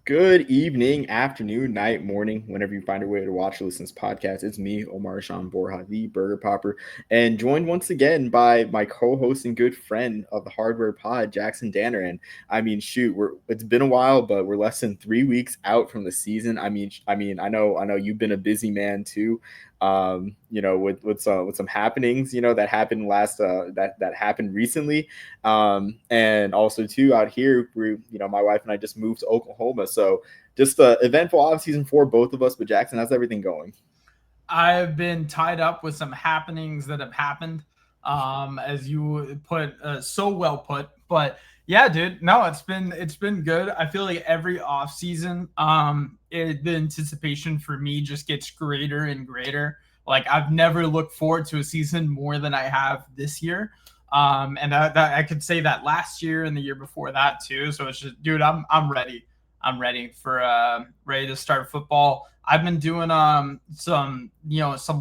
Good evening, afternoon, night, morning, whenever you find a way to watch or listen to this podcast. It's me, Omar Borja, the Burger Popper, and joined once again by my co-host and good friend of the Hardware Pod, Jackson Danner. And I mean, shoot, it's been a while, but we're less than 3 weeks out from the season. I know you've been a busy man too. With some happenings, that happened that happened recently. And also too out here, my wife and I just moved to Oklahoma. So just eventful off season for both of us. But Jackson, how's everything going? I've been tied up with some happenings that have happened, as you put, so well put. But yeah, dude, no, it's been good. I feel like every off season, the anticipation for me just gets greater and greater. Like I've never looked forward to a season more than I have this year. And that I could say that last year and the year before that too. So it's just, dude, I'm ready. I'm ready for ready to start football. I've been doing some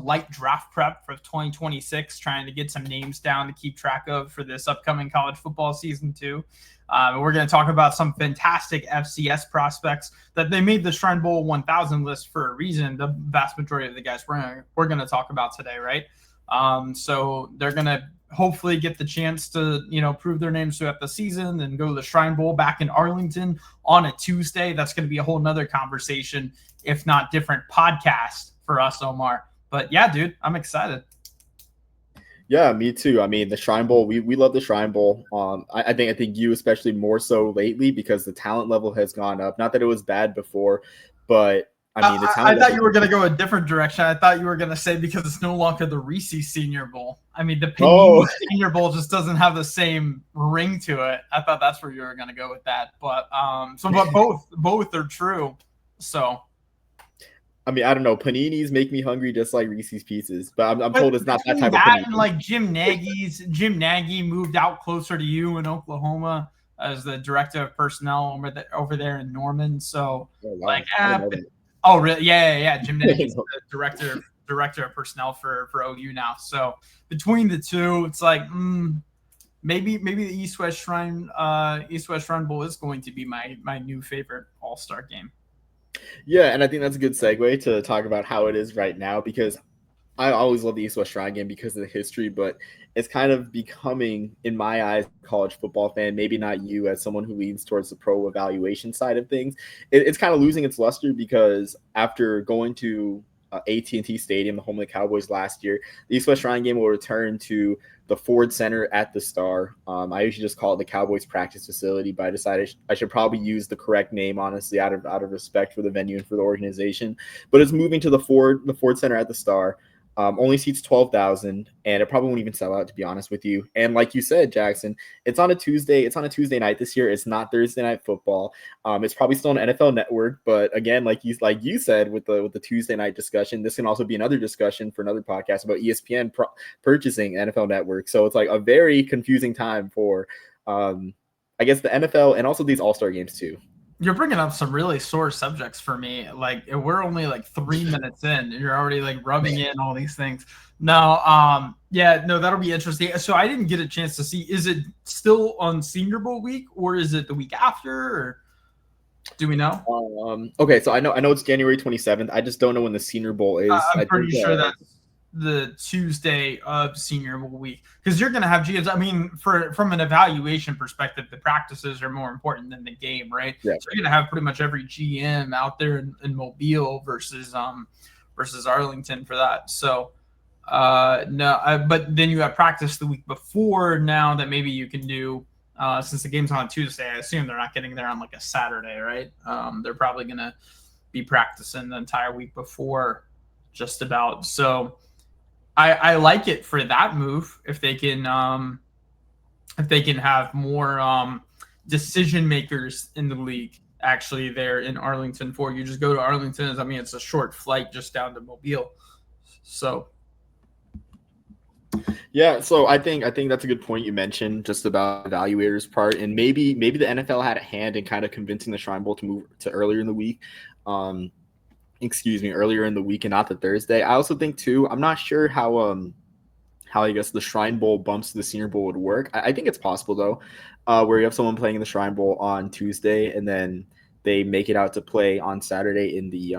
light draft prep for 2026, trying to get some names down to keep track of for this upcoming college football season too. We're going to talk about some fantastic FCS prospects that they made the Shrine Bowl 1000 list for a reason. The vast majority of the guys we're going to talk about today, right? So they're going to hopefully get the chance to, prove their names throughout the season and go to the Shrine Bowl back in Arlington on a Tuesday. That's going to be a whole nother conversation, if not different podcast for us, Omar. But yeah, dude, I'm excited. Yeah, me too. I mean, the Shrine Bowl, we love the Shrine Bowl. I think you especially more so lately because the talent level has gone up. Not that it was bad before, but I mean, the I talent thought level. you were going to go a different direction. I thought you were going to say because it's no longer the Reese Senior Bowl. I mean, the Panini Oh, Senior Bowl just doesn't have the same ring to it. I thought that's where you were going to go with that. But but both are true. So, I mean, I don't know. Paninis make me hungry just like Reese's Pieces, but I'm but told it's not that between type of that and panini. like Jim Nagy moved out closer to you in Oklahoma as the director of personnel over there in Norman. So Oh, like, wow. I didn't know that. oh, really? Yeah. Jim Nagy's the director of personnel for OU now. So between the two, it's like maybe the East West Shrine Bowl is going to be my new favorite All Star game. Yeah, and I think that's a good segue to talk about how it is right now because I always love the East West Shrine game because of the history, but it's kind of becoming, in my eyes, a college football fan, maybe not you as someone who leans towards the pro evaluation side of things. It's kind of losing its luster because after going to AT&T Stadium, the home of the Cowboys last year, the East West Shrine game will return to the Ford Center at the Star. I usually just call it the Cowboys practice facility, but I decided I should probably use the correct name, honestly, out of respect for the venue and for the organization. But it's moving to the Ford Center at the Star. Only seats 12,000, and it probably won't even sell out, to be honest with you. And like you said, Jackson, it's on a Tuesday. It's on a Tuesday night this year. It's not Thursday night football. It's probably still on NFL Network, but again, like you said with the Tuesday night discussion, this can also be another discussion for another podcast about ESPN purchasing NFL Network. So it's like a very confusing time for, I guess, the NFL and also these All-Star games too. You're bringing up some really sore subjects for me. Like we're only like 3 minutes in, and you're already like rubbing in all these things. No, yeah, no, that'll be interesting. So I didn't get a chance to see. Is it still on Senior Bowl week, or is it the week after? Or do we know? Okay, so I know it's January 27th. I just don't know when the Senior Bowl is. I'm I pretty think sure that's the Tuesday of Senior Bowl week because you're going to have GMs. I mean, from an evaluation perspective, the practices are more important than the game, right? yeah. So you're going to have pretty much every GM out there in Mobile versus Arlington for that. So no, but then you have practice the week before now that maybe you can do. Since the game's on Tuesday, I assume they're not getting there on like a Saturday, right? They're probably going to be practicing the entire week before, just about. So I like it for that move if they can have more decision makers in the league actually there in Arlington for you. Just go to Arlington. I mean, it's a short flight just down to Mobile. So Yeah, so I think that's a good point you mentioned just about evaluators part, and maybe the NFL had a hand in kind of convincing the Shrine Bowl to move to earlier in the week. Earlier in the week and not the Thursday. I also think too, I'm not sure how I guess the Shrine Bowl bumps to the Senior Bowl would work. I think it's possible though, where you have someone playing in the Shrine Bowl on Tuesday and then they make it out to play on Saturday in the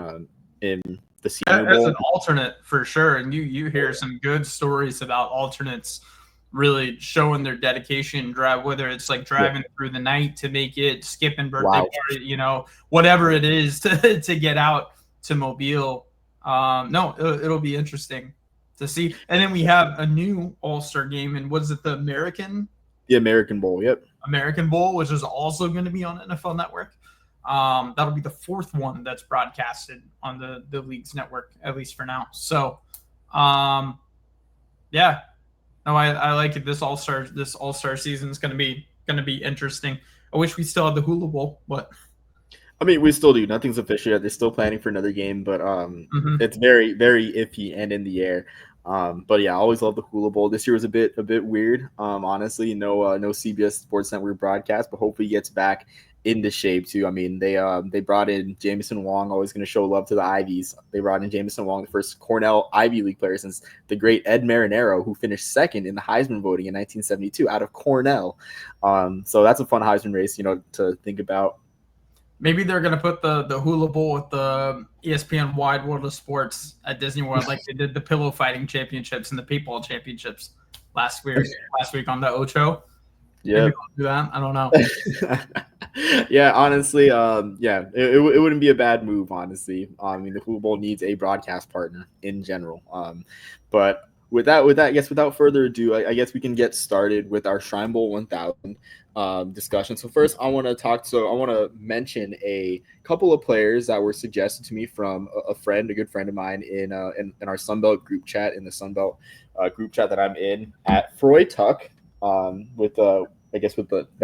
Senior As Bowl. an alternate for sure, and you hear some good stories about alternates really showing their dedication, drive, whether it's like driving through the night to make it, skipping birthday party, whatever it is to get out to Mobile. No, it'll be interesting to see. And then we have a new All-Star game, and what is it, the American Bowl? Yep. American Bowl, which is also going to be on NFL Network. That'll be the fourth one that's broadcasted on the league's network, at least for now. So, yeah. No, I like it. This All-Star season is going to be interesting. I wish we still had the Hula Bowl, but I mean, we still do. Nothing's official yet. They're still planning for another game, but it's very, very iffy and in the air. But yeah, I always love the Hula Bowl. This year was a bit weird. Honestly, no CBS Sports Network broadcast, but hopefully he gets back into shape too. I mean, they brought in Jameson Wong, always going to show love to the Ivies. They brought in Jameson Wong, the first Cornell Ivy League player since the great Ed Marinero, who finished second in the Heisman voting in 1972 out of Cornell. So that's a fun Heisman race, to think about. Maybe they're going to put the Hula Bowl with the ESPN Wide World of Sports at Disney World, like they did the pillow fighting championships and the paintball championships last week on the Ocho. Yeah, do that. I don't know. Yeah, honestly, it wouldn't be a bad move. Honestly, I mean, the Hula Bowl needs a broadcast partner in general. But with that, I guess without further ado, I guess we can get started with our Shrine Bowl 1000 discussion. So first, I want to mention a couple of players that were suggested to me from a good friend of mine in our Sunbelt group chat, in the Sunbelt group chat that I'm in at Freud Tuck, with the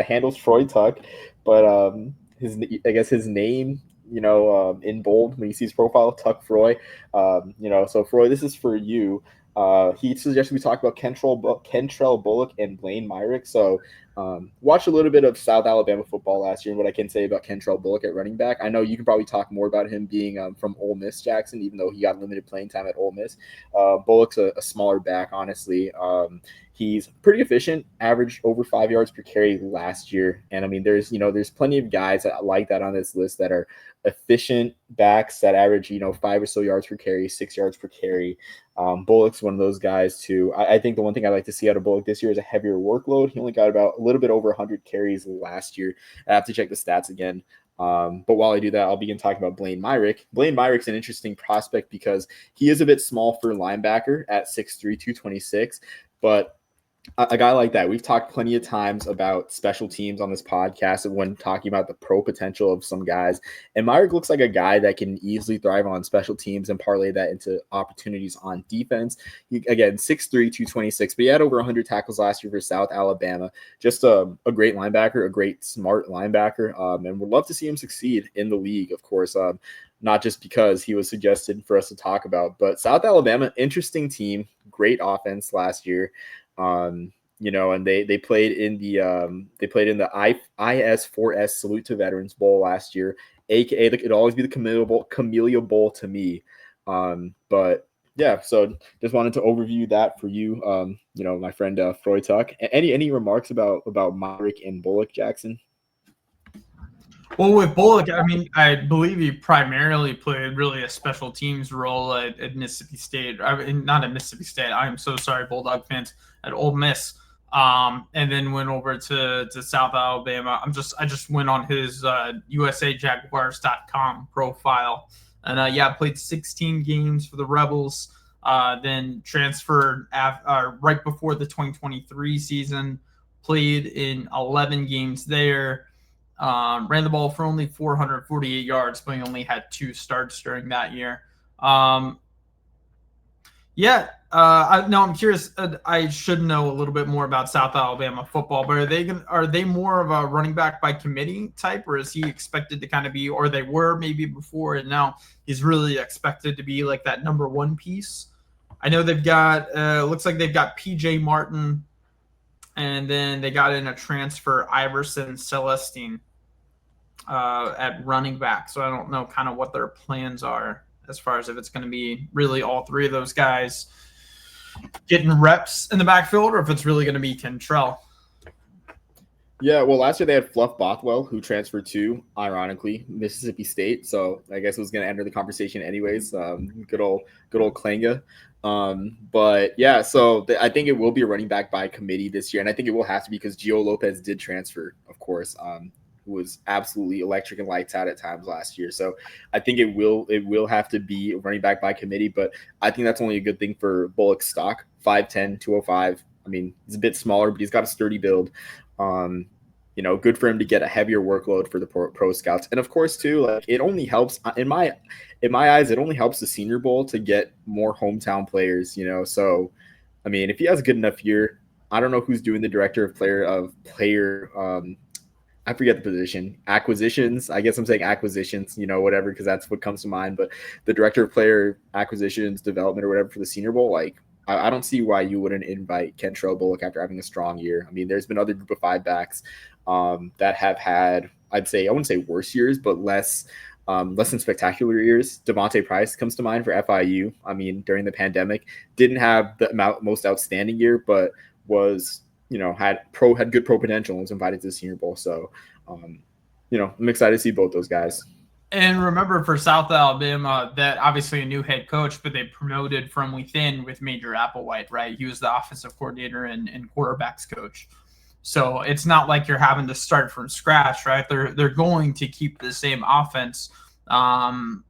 handles Freud Tuck, but his name, in bold when you see his profile, Tuck Froy. So Froy, this is for you. He suggested we talk about Kentrell Bullock and Blaine Myrick. So watch a little bit of South Alabama football last year and what I can say about Kentrell Bullock at running back. I know you can probably talk more about him being from Ole Miss, Jackson, even though he got limited playing time at Ole Miss. Bullock's a smaller back, honestly. He's pretty efficient, averaged over 5 yards per carry last year. And I mean, there's plenty of guys that like that on this list that are efficient backs that average, 5 or so yards per carry, 6 yards per carry. Bullock's one of those guys too. I think the one thing I like to see out of Bullock this year is a heavier workload. He only got about a little bit over 100 carries last year. I have to check the stats again. But while I do that, I'll begin talking about Blaine Myrick. Blaine Myrick's an interesting prospect because he is a bit small for linebacker at 6'3", 226, but a guy like that, we've talked plenty of times about special teams on this podcast when talking about the pro potential of some guys. And Myrick looks like a guy that can easily thrive on special teams and parlay that into opportunities on defense. Again, 6'3", 226, but he had over 100 tackles last year for South Alabama. Just a great linebacker, a great smart linebacker, and would love to see him succeed in the league, of course. Not just because he was suggested for us to talk about, but South Alabama, interesting team, great offense last year. And they played in the IS4S Salute to Veterans Bowl last year, aka it'd always be the Camellia Bowl to me. But yeah, so just wanted to overview that for you. My friend Freud Tuck. Any remarks about Myrick and Bullock, Jackson? Well, with Bullock, I mean, I believe he primarily played really a special teams role at Mississippi State. Not at Mississippi State. I am so sorry, Bulldog fans, at Ole Miss. And then went over to South Alabama. I just went on his USAJaguars.com profile, and played 16 games for the Rebels. Then transferred right before the 2023 season. Played in 11 games there. Ran the ball for only 448 yards, but he only had 2 starts during that year. I'm curious. I should know a little bit more about South Alabama football, but are they more of a running back by committee type, or is he expected to kind of be, or they were maybe before, and now he's really expected to be like that number one piece? I know they've got, looks like they've got PJ Martin, and then they got in a transfer, Iverson Celestine, at running back. So I don't know kind of what their plans are as far as if it's going to be really all three of those guys getting reps in the backfield, or if it's really going to be Kentrell. Yeah, well, last year they had Fluff Bothwell, who transferred to, ironically, Mississippi State. So I guess it was going to enter the conversation anyways. Good old Klanga. But yeah, so I think it will be a running back by committee this year, and I think it will have to be because Gio Lopez did transfer, of course. Who was absolutely electric and lights out at times last year. So I think it will have to be a running back by committee, but I think that's only a good thing for Bullock's stock. 5'10", 205. I mean, he's a bit smaller, but he's got a sturdy build. Good for him to get a heavier workload for the pro scouts, and of course too, like it only helps in my eyes. It only helps the Senior Bowl to get more hometown players. So I mean, if he has a good enough year, I don't know who's doing the director of player. I forget the position. Acquisitions. I guess I'm saying acquisitions. Whatever, because that's what comes to mind. But the director of player acquisitions, development, or whatever for the Senior Bowl, like. I don't see why you wouldn't invite Kentrell Bullock after having a strong year. I mean, there's been other group of 5 backs that have had, I wouldn't say worse years, but less than spectacular years. Devontae Price comes to mind for FIU. I mean, during the pandemic, didn't have the most outstanding year, but was, had good pro potential and was invited to the Senior Bowl. So, I'm excited to see both those guys. And remember, for South Alabama, that obviously a new head coach, but they promoted from within with Major Applewhite, right? He was the offensive coordinator and quarterbacks coach. So it's not like you're having to start from scratch, right? They're going to keep the same offense. I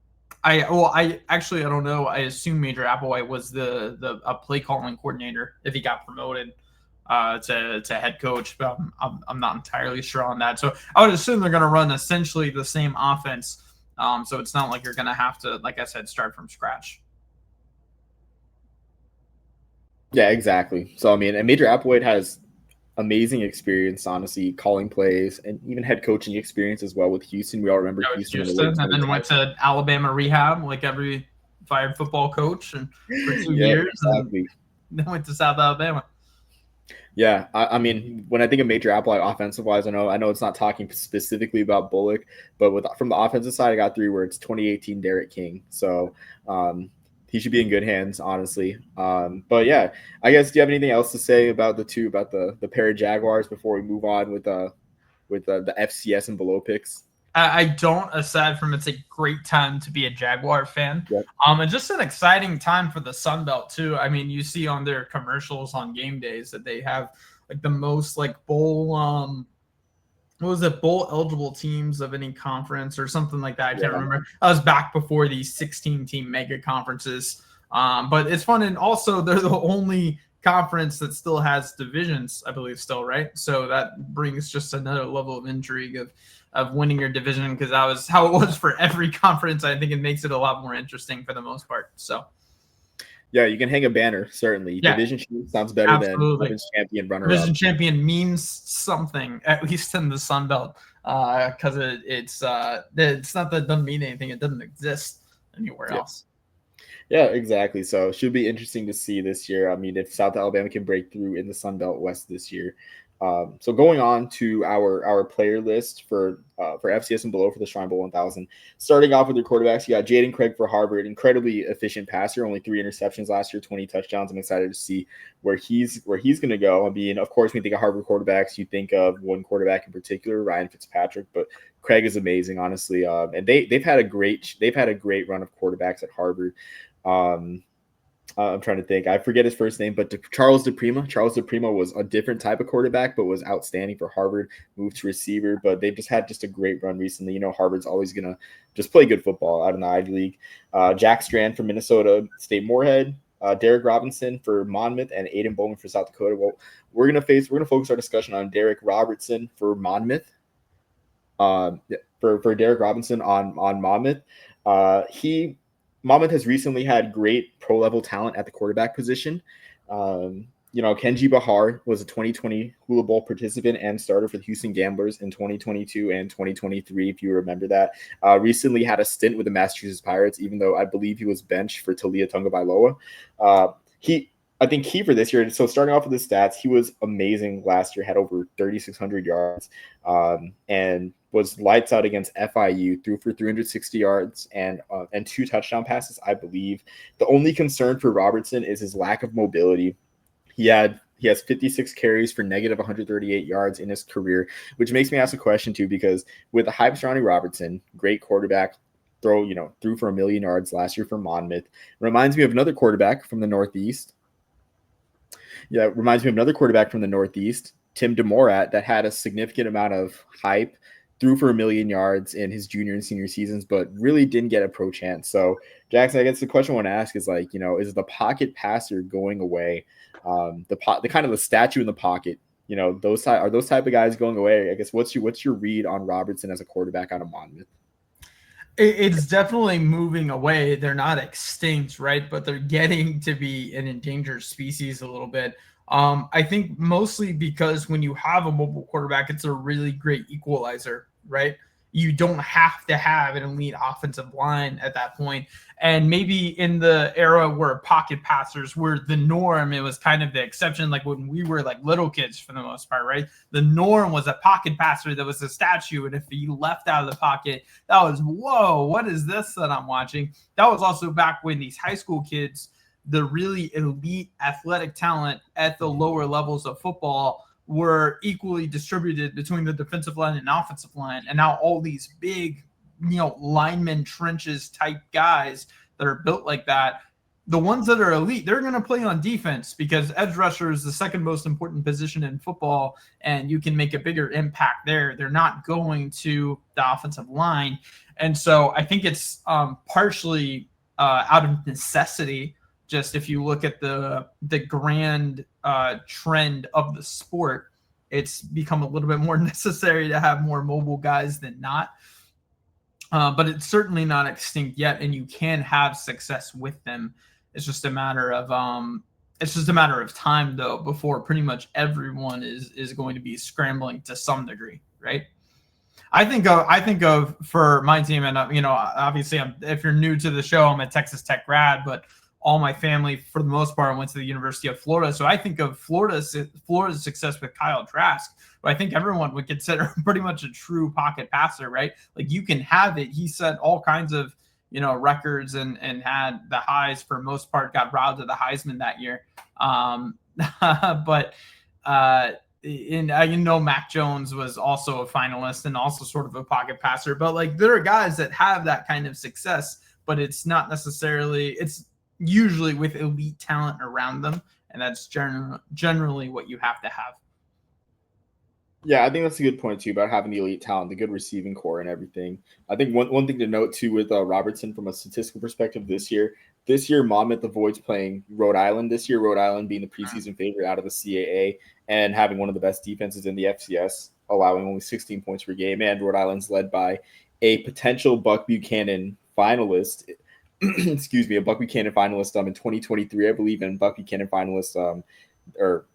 don't know. I assume Major Applewhite was a play calling coordinator if he got promoted to head coach, but I'm not entirely sure on that. So I would assume they're going to run essentially the same offense. So it's not like you're going to have to, like I said, start from scratch. Yeah, exactly. So, I mean, and Major Applewhite has amazing experience, honestly, calling plays and even head coaching experience as well with Houston. We all remember Houston and then went to Alabama rehab like every fired football coach and for 2 years. Exactly. And then went to South Alabama. Yeah, I mean, when I think of Major Applewhite offensive-wise, I know it's not talking specifically about Bullock, but from the offensive side, I got 3 words: 2018 Derek King. So he should be in good hands, honestly. But yeah, I guess, do you have anything else to say about the pair of Jaguars before we move on with the FCS and below picks? I don't, aside from it's a great time to be a Jaguar fan. Yep. And just an exciting time for the Sun Belt too. I mean, you see on their commercials on game days that they have like the most like bowl bowl eligible teams of any conference or something like that. I can't remember. I was back before these 16 team mega conferences. But it's fun, and also they're the only conference that still has divisions, I believe, still, right? So that brings just another level of intrigue of winning your division, because that was how it was for every conference. I think it makes it a lot more interesting for the most part. So yeah, you can hang a banner, certainly. Yeah. Division sounds better than division champion runner-up. Division champion means something, at least in the Sun Belt, because it's not that it doesn't mean anything. It doesn't exist anywhere else. Yeah, exactly. So it should be interesting to see this year. I mean, if South Alabama can break through in the Sun Belt West this year. So going on to our player list for FCS and below for the Shrine Bowl 1000. Starting off with your quarterbacks, you got Jaden Craig for Harvard, incredibly efficient passer, only 3 interceptions last year, 20 touchdowns. I'm excited to see where he's going to go. I mean, of course, when you think of Harvard quarterbacks, you think of one quarterback in particular, Ryan Fitzpatrick, but Craig is amazing, honestly. And they've had a great run of quarterbacks at Harvard. I'm trying to think. I forget his first name, but Charles DePrima. Charles DePrima was a different type of quarterback, but was outstanding for Harvard. Moved to receiver, but they've just had a great run recently. Harvard's always gonna just play good football out in the Ivy League. Jack Strand from Minnesota State Moorhead. Derek Robinson for Monmouth, and Aiden Bowman for South Dakota. Well, we're gonna focus our discussion on Derek Robertson for Monmouth. For Derek Robinson on Monmouth, Monmouth has recently had great pro-level talent at the quarterback position. Kenji Bahar was a 2020 Hula Bowl participant and starter for the Houston Gamblers in 2022 and 2023, if you remember that. Recently had a stint with the Massachusetts Pirates, even though I believe he was benched for Talia Tungabailoa. I think key for this year, so starting off with the stats, he was amazing last year, had over 3,600 yards, and was lights out against FIU, threw for 360 yards and 2 touchdown passes, I believe. The only concern for Robertson is his lack of mobility. He had He has 56 carries for negative 138 yards in his career, which makes me ask a question too, because with the hype surrounding Robertson, great quarterback, threw for 1,000,000 yards last year for Monmouth. Reminds me of another quarterback from the Northeast. Yeah, it reminds me of another quarterback from the Northeast, Tim DeMorat, that had a significant amount of hype, threw for 1,000,000 yards in his junior and senior seasons, but really didn't get a pro chance. So, Jackson, I guess the question I want to ask is like, is the pocket passer going away? The kind of the statue in the pocket, those type of guys going away? I guess what's your read on Robertson as a quarterback out of Monmouth? It's definitely moving away. They're not extinct, right? But they're getting to be an endangered species a little bit. I think mostly because when you have a mobile quarterback, it's a really great equalizer, right? You don't have to have an elite offensive line at that point. And maybe in the era where pocket passers were the norm, it was kind of the exception, like when we were like little kids for the most part, right? The norm was a pocket passer that was a statue. And if you left out of the pocket, that was, whoa, what is this that I'm watching? That was also back when these high school kids, the really elite athletic talent at the lower levels of football, were equally distributed between the defensive line and offensive line. And now all these big, lineman trenches type guys that are built like that, the ones that are elite, they're going to play on defense because edge rusher is the second most important position in football, and you can make a bigger impact there. They're not going to the offensive line. And so I think it's partially out of necessity. Just if you look at the grand trend of the sport, it's become a little bit more necessary to have more mobile guys than not. But it's certainly not extinct yet, and you can have success with them. It's just a matter of time, though, before pretty much everyone is going to be scrambling to some degree, right? I think of for my team, and obviously, if you're new to the show, I'm a Texas Tech grad, but all my family, for the most part, went to the University of Florida. So I think of Florida's success with Kyle Trask, who I think everyone would consider pretty much a true pocket passer, right? Like you can have it. He set all kinds of, records and had the highs for most part, got robbed of the Heisman that year. But Mac Jones was also a finalist and also sort of a pocket passer. But like there are guys that have that kind of success, but it's not necessarily, it's usually with elite talent around them, and that's generally what you have to have. Yeah, I think that's a good point too about having the elite talent, the good receiving core, and everything. I think one thing to note too with Robertson from a statistical perspective this year, Monmouth avoids playing Rhode Island this year. Rhode Island being the preseason favorite out of the CAA and having one of the best defenses in the FCS, allowing only 16 points per game, and Rhode Island's led by a potential Buck Buchanan finalist. Excuse me, a Buck Buchanan finalist in 2023, I believe, and Buck Buchanan finalist or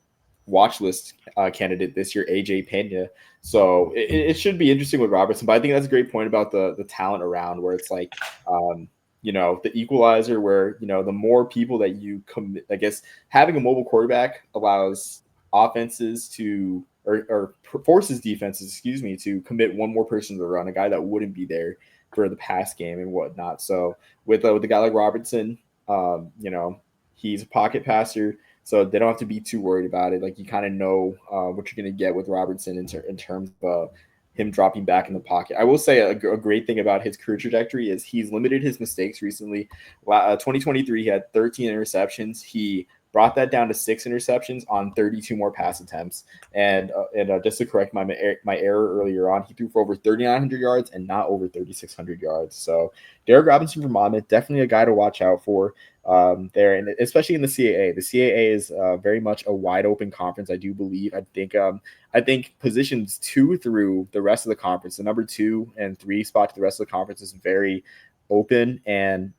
watch list candidate this year, AJ Pena. So it should be interesting with Robertson. But I think that's a great point about the talent around, where it's like, the equalizer, where the more people that you commit. I guess having a mobile quarterback allows offenses to or forces defenses, to commit one more person to the run, a guy that wouldn't be there for the pass game and whatnot. So with a guy like Robertson, he's a pocket passer, so they don't have to be too worried about it. Like you kind of know what you're going to get with Robertson in terms of him dropping back in the pocket. I will say a great thing about his career trajectory is he's limited his mistakes recently. 2023, he had 13 interceptions. He brought that down to 6 interceptions on 32 more pass attempts. And just to correct my error earlier on, he threw for over 3,900 yards and not over 3,600 yards. So Derek Robinson from Monmouth, definitely a guy to watch out for there, and especially in the CAA. The CAA is very much a wide open conference, I do believe. I think positions 2 through the rest of the conference, the number 2 and 3 spot to the rest of the conference, is very open, and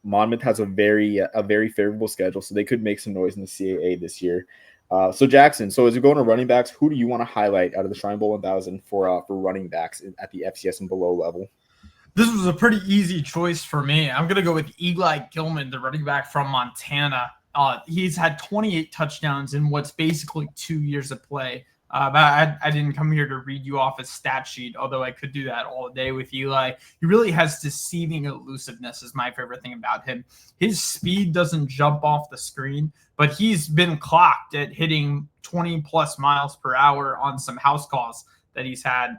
Monmouth has a very favorable schedule, so they could make some noise in the CAA this year. So Jackson, as we go into running backs, who do you want to highlight out of the Shrine Bowl 1000 for running backs at the FCS and below level? This was a pretty easy choice for me. I'm going to go with Eli Gilman, the running back from Montana. He's had 28 touchdowns in what's basically 2 years of play. But I didn't come here to read you off a stat sheet, although I could do that all day with Eli. He really has deceiving elusiveness is my favorite thing about him. His speed doesn't jump off the screen, but he's been clocked at hitting 20 plus miles per hour on some house calls that he's had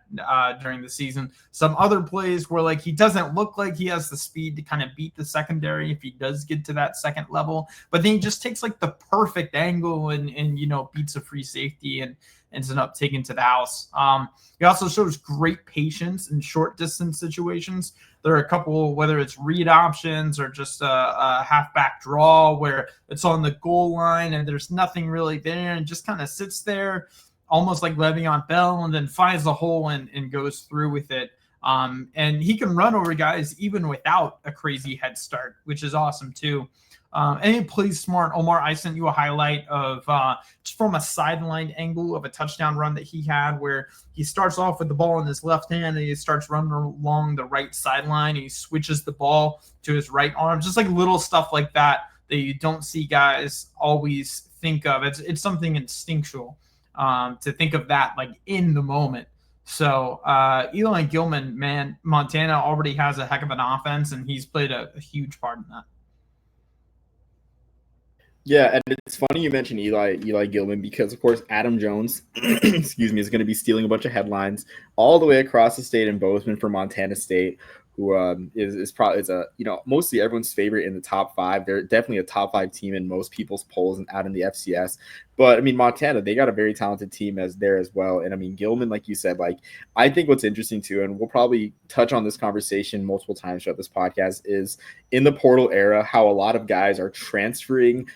during the season. Some other plays where like he doesn't look like he has the speed to kind of beat the secondary if he does get to that second level, but then he just takes like the perfect angle and beats a free safety and ends up taking to the house. He also shows great patience in short distance situations. There are a couple, whether it's read options or just a halfback draw where it's on the goal line and there's nothing really there and just kind of sits there almost like Le'Veon Bell and then finds the hole and goes through with it. And he can run over guys even without a crazy head start, which is awesome too. And he plays smart. Omar, I sent you a highlight of just from a sideline angle of a touchdown run that he had where he starts off with the ball in his left hand and he starts running along the right sideline. And he switches the ball to his right arm, just like little stuff like that you don't see guys always think of. It's something instinctual to think of that like in the moment. So Eli Gilman, man, Montana already has a heck of an offense, and he's played a huge part in that. Yeah, and it's funny you mentioned Eli Gilman because of course Adam Jones, excuse me, is going to be stealing a bunch of headlines all the way across the state in Bozeman for Montana State, who is probably is a mostly everyone's favorite in the top 5. They're definitely a top 5 team in most people's polls and out in the FCS. But I mean Montana, they got a very talented team as well. And I mean Gilman, like you said, like I think what's interesting too, and we'll probably touch on this conversation multiple times throughout this podcast, is in the portal era how a lot of guys are transferring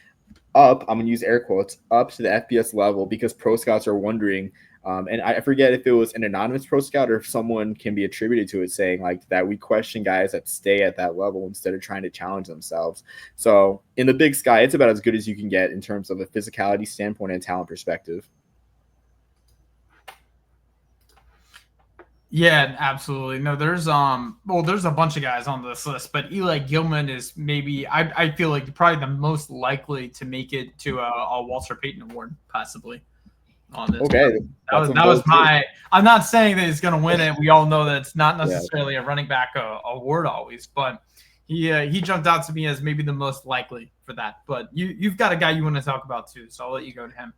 up, I'm going to use air quotes, up to the FBS level because pro scouts are wondering, and I forget if it was an anonymous pro scout or if someone can be attributed to it saying like that we question guys that stay at that level instead of trying to challenge themselves. So in the big sky, it's about as good as you can get in terms of a physicality standpoint and talent perspective. Yeah, absolutely. No, there's a bunch of guys on this list, but Eli Gilman is maybe I feel like probably the most likely to make it to a Walter Payton Award, possibly on this. Okay, that was my. I'm not saying that he's going to win it. We all know that it's not necessarily a running back award always, but he jumped out to me as maybe the most likely for that. But you've got a guy you want to talk about too, so I'll let you go to him.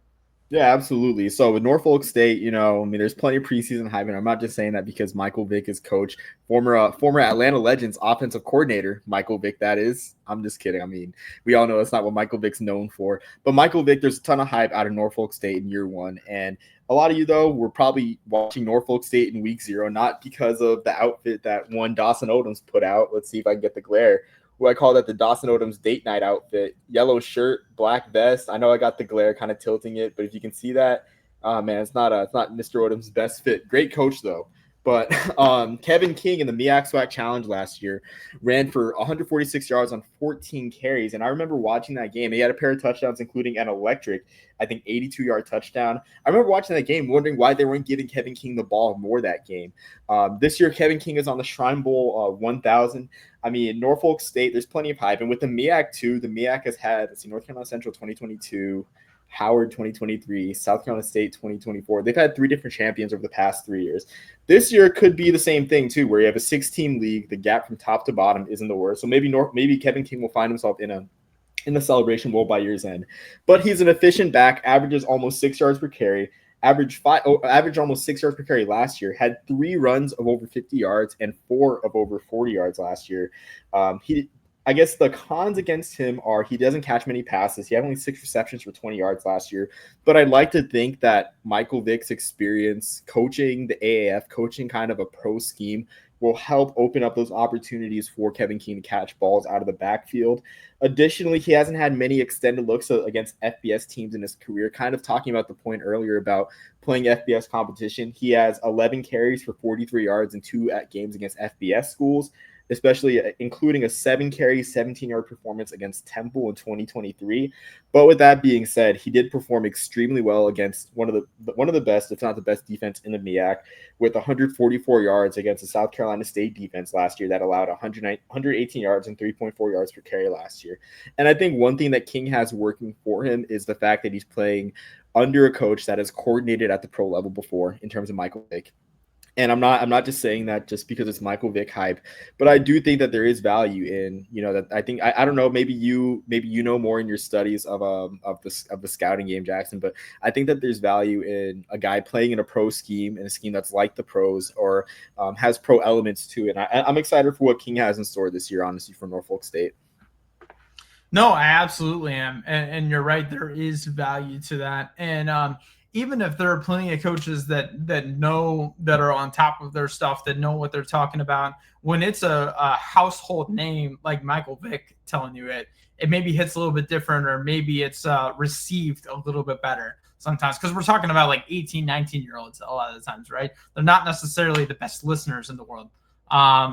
Yeah, absolutely. So with Norfolk State, I mean, there's plenty of preseason hype, and I'm not just saying that because Michael Vick is coach, former Atlanta Legends offensive coordinator, Michael Vick, that is. I'm just kidding. I mean, we all know that's not what Michael Vick's known for. But Michael Vick, there's a ton of hype out of Norfolk State in year 1. And a lot of you, though, were probably watching Norfolk State in week 0, not because of the outfit that one Dawson Odoms put out. Let's see if I can get the glare. Who I call that the Dawson Odoms date night outfit. Yellow shirt, black vest. I know I got the glare kind of tilting it, but if you can see that, man, it's not Mr. Odoms' best fit. Great coach, though. But Kevin King in the MEAC SWAC Challenge last year ran for 146 yards on 14 carries. And I remember watching that game. He had a pair of touchdowns, including an electric, I think, 82-yard touchdown. I remember watching that game wondering why they weren't giving Kevin King the ball more that game. This year, Kevin King is on the Shrine Bowl 1000. I mean, Norfolk State, there's plenty of hype. And with the MEAC, too, the MEAC has had, North Carolina Central 2022, Howard 2023, South Carolina State 2024. They've had 3 different champions over the past 3 years. This year could be the same thing, too, where you have a 6-team league. The gap from top to bottom isn't the worst. So maybe Kevin King will find himself in the Celebration Bowl by year's end. But he's an efficient back, averages almost 6 yards per carry. Average almost 6 yards per carry last year, had 3 runs of over 50 yards and 4 of over 40 yards last year. I guess the cons against him are he doesn't catch many passes. He had only 6 receptions for 20 yards last year. But I'd like to think that Michael Vick's experience coaching the AAF, coaching kind of a pro scheme, will help open up those opportunities for Kevin King to catch balls out of the backfield. Additionally, he hasn't had many extended looks against FBS teams in his career. Kind of talking about the point earlier about playing FBS competition. He has 11 carries for 43 yards in 2 games against FBS schools, especially including a 7-carry, 17-yard performance against Temple in 2023. But with that being said, he did perform extremely well against one of the best, if not the best defense in the MEAC, with 144 yards against the South Carolina State defense last year that allowed 118 yards and 3.4 yards per carry last year. And I think one thing that King has working for him is the fact that he's playing under a coach that has coordinated at the pro level before in terms of Michael Vick. And I'm not just saying that just because it's Michael Vick hype, but I do think that there is value in, that I think I don't know, maybe you know more in your studies of the scouting game, Jackson, but I think that there's value in a guy playing in a pro scheme, in a scheme that's like the pros, or has pro elements to it. And I'm excited for what King has in store this year, honestly, for Norfolk State. No, I absolutely am. And you're right. There is value to that. And even if there are plenty of coaches that know, that are on top of their stuff, that know what they're talking about, when it's a household name like Michael Vick telling you it maybe hits a little bit different, or maybe it's received a little bit better sometimes, because we're talking about like 18, 19-year-olds a lot of the times, right? They're not necessarily the best listeners in the world.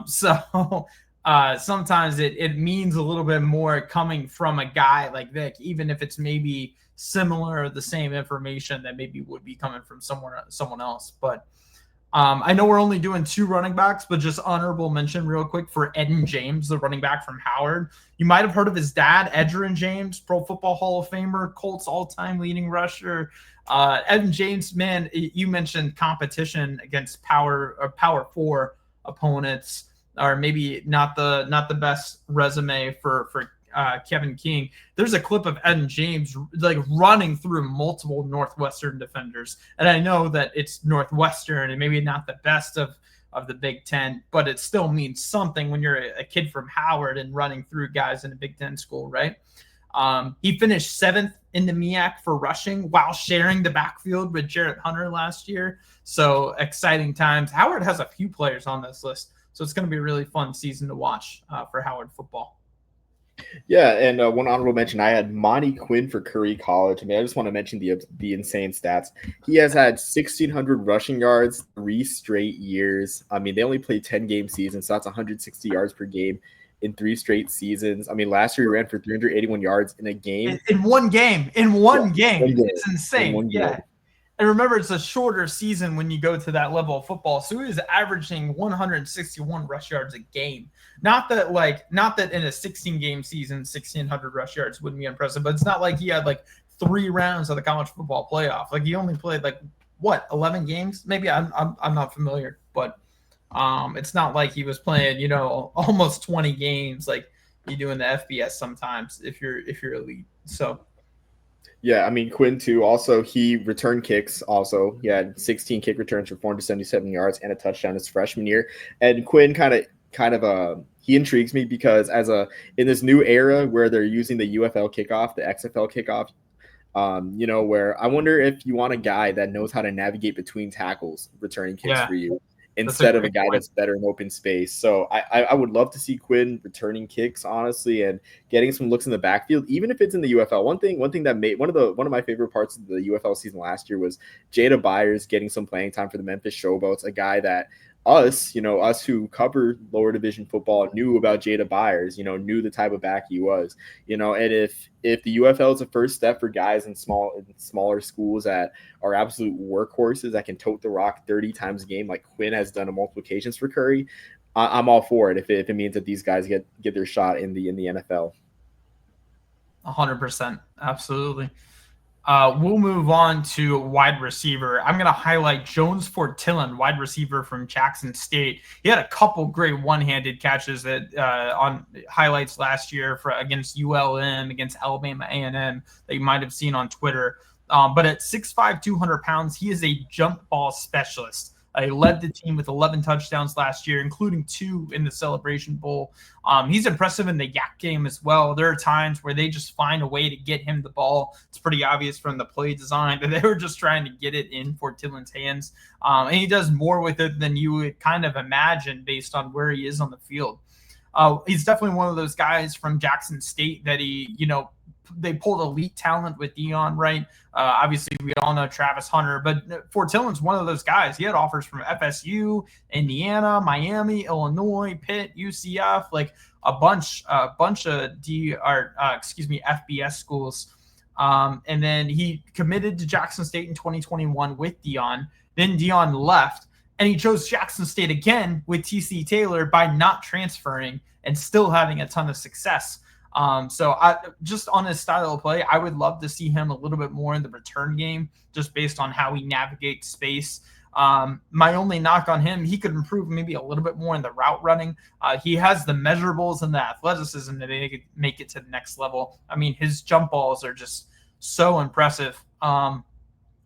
So sometimes it means a little bit more coming from a guy like Vic, even if it's maybe similar or the same information that maybe would be coming from someone else. But I know we're only doing 2 running backs, but just honorable mention real quick for Edgerrin James, the running back from Howard. You might have heard of his dad, Edgerrin James, Pro Football Hall of Famer, Colts all-time leading rusher. Edgerrin James, man, you mentioned competition against Power 4 opponents, or maybe not the best resume for Kevin King. There's a clip of Edgerrin James like running through multiple Northwestern defenders, and I know that it's Northwestern and maybe not the best of the Big Ten, but it still means something when you're a kid from Howard and running through guys in a Big Ten school, right? He finished 7th in the MEAC for rushing while sharing the backfield with Jarrett Hunter last year. So exciting times. Howard has a few players on this list, so it's going to be a really fun season to watch for Howard football. Yeah, and one honorable mention, I had Monty Quinn for Curry College. I mean, I just want to mention the insane stats. He has had 1,600 rushing yards 3 straight years. I mean, they only played 10-game seasons, so that's 160 yards per game in 3 straight seasons. I mean, last year he ran for 381 yards in a game. In one game. In one game. It's insane. Yeah. And remember, it's a shorter season when you go to that level of football. So he was averaging 161 rush yards a game. Not that in a 16-game season, 1,600 rush yards wouldn't be impressive, but it's not like he had like 3 rounds of the college football playoff. Like he only played 11 games? Maybe I'm not familiar, but it's not like he was playing, almost 20 games like you do in the FBS sometimes if you're elite. So. Yeah, I mean, Quinn, too. Also, he returned kicks. Also, he had 16 kick returns for 477 yards and a touchdown his freshman year. And Quinn kind of he intrigues me because in this new era where they're using the UFL kickoff, the XFL kickoff, where I wonder if you want a guy that knows how to navigate between tackles returning kicks for you, instead of a guy that's better in open space. So I would love to see Quinn returning kicks, honestly, and getting some looks in the backfield, even if it's in the UFL. One thing that made one of my favorite parts of the UFL season last year was Jada Byers getting some playing time for the Memphis Showboats, a guy that us who cover lower division football knew about Jada Byers, knew the type of back he was, and if the UFL is a first step for guys in smaller schools that are absolute workhorses that can tote the rock 30 times a game, like Quinn has done on multiple occasions for Curry, I'm all for it. If it means that these guys get their shot in the NFL. 100%. Absolutely. We'll move on to wide receiver. I'm going to highlight Jones Fortillon, wide receiver from Jackson State. He had a couple great one-handed catches on highlights last year against ULM, against Alabama A&M that you might have seen on Twitter. But at 6'5", 200 pounds, he is a jump ball specialist. He led the team with 11 touchdowns last year, including 2 in the Celebration Bowl. He's impressive in the yak game as well. There are times where they just find a way to get him the ball. It's pretty obvious from the play design that they were just trying to get it in Fortillon's hands. And he does more with it than you would kind of imagine based on where he is on the field. He's definitely one of those guys from Jackson State that they pulled elite talent with Dion, right? Obviously, we all know Travis Hunter, but Fortillon's one of those guys. He had offers from FSU, Indiana, Miami, Illinois, Pitt, UCF, like a bunch of FBS schools. And then he committed to Jackson State in 2021 with Dion. Then Dion left, and he chose Jackson State again with TC Taylor by not transferring and still having a ton of success. So I just on his style of play, I would love to see him a little bit more in the return game, just based on how he navigates space. My only knock on him, he could improve maybe a little bit more in the route running. He has the measurables and the athleticism to make it to the next level. I mean, his jump balls are just so impressive.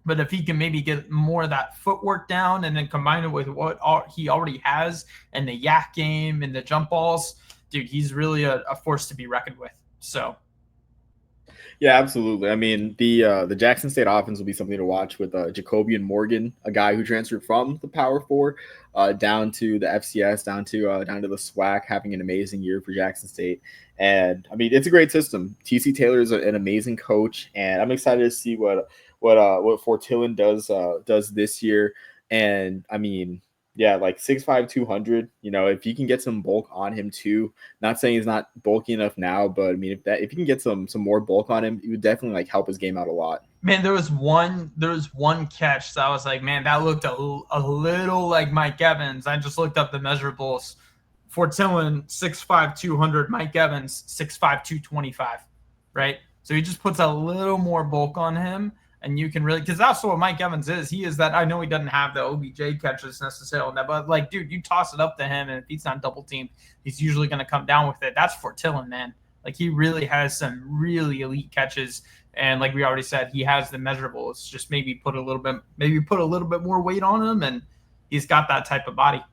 But if he can maybe get more of that footwork down and then combine it with what he already has and the yak game and the jump balls, dude, he's really a force to be reckoned with. So Yeah, absolutely. I mean, the Jackson State offense will be something to watch with Jacobian Morgan, a guy who transferred from the Power Four down to the FCS, down to the SWAC, having an amazing year for Jackson State. And I mean, it's a great system. TC Taylor is an amazing coach, and I'm excited to see what Fortillon does this year. And I mean, yeah, like 6'5", 200. You know, if you can get some bulk on him too. Not saying he's not bulky enough now, but I mean, if you can get some more bulk on him, it would definitely like help his game out a lot. man, there was one catch that I was like, man, that looked a little like Mike Evans. I just looked up the measurables. Fortillon 6'5", 200. Mike Evans 6'5", 225. Right. So he just puts a little more bulk on him. And you can really, because that's what Mike Evans is. He is that. I know he doesn't have the OBJ catches necessarily, but like, dude, you toss it up to him, and if he's not double teamed, he's usually going to come down with it. That's Fortillon, man. Like, he really has some really elite catches, and like we already said, he has the measurables. Just maybe put a little bit more weight on him, and he's got that type of body.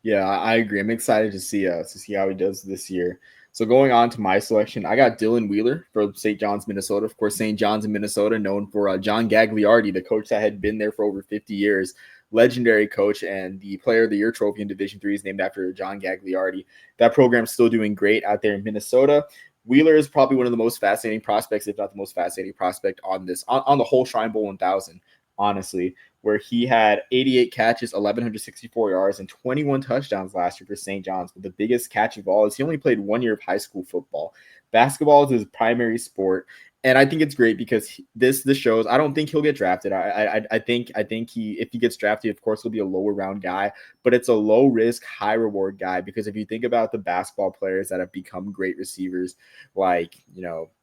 Yeah, I agree. I'm excited to see how he does this year. So going on to my selection, I got Dylan Wheeler for St. John's, Minnesota. Of course, St. John's in Minnesota, known for John Gagliardi, the coach that had been there for over 50 years, legendary coach, and the Player of the Year trophy in Division III is named after John Gagliardi. That program's still doing great out there in Minnesota. Wheeler is probably one of the most fascinating prospects, if not the most fascinating prospect on the whole Shrine Bowl 1000, honestly, where he had 88 catches, 1,164 yards, and 21 touchdowns last year for St. John's. But the biggest catch of all is he only played 1 year of high school football. Basketball is his primary sport, and I think it's great because this shows. I don't think he'll get drafted. I think if he gets drafted, of course, he'll be a lower round guy, but it's a low risk, high reward guy because if you think about the basketball players that have become great receivers, like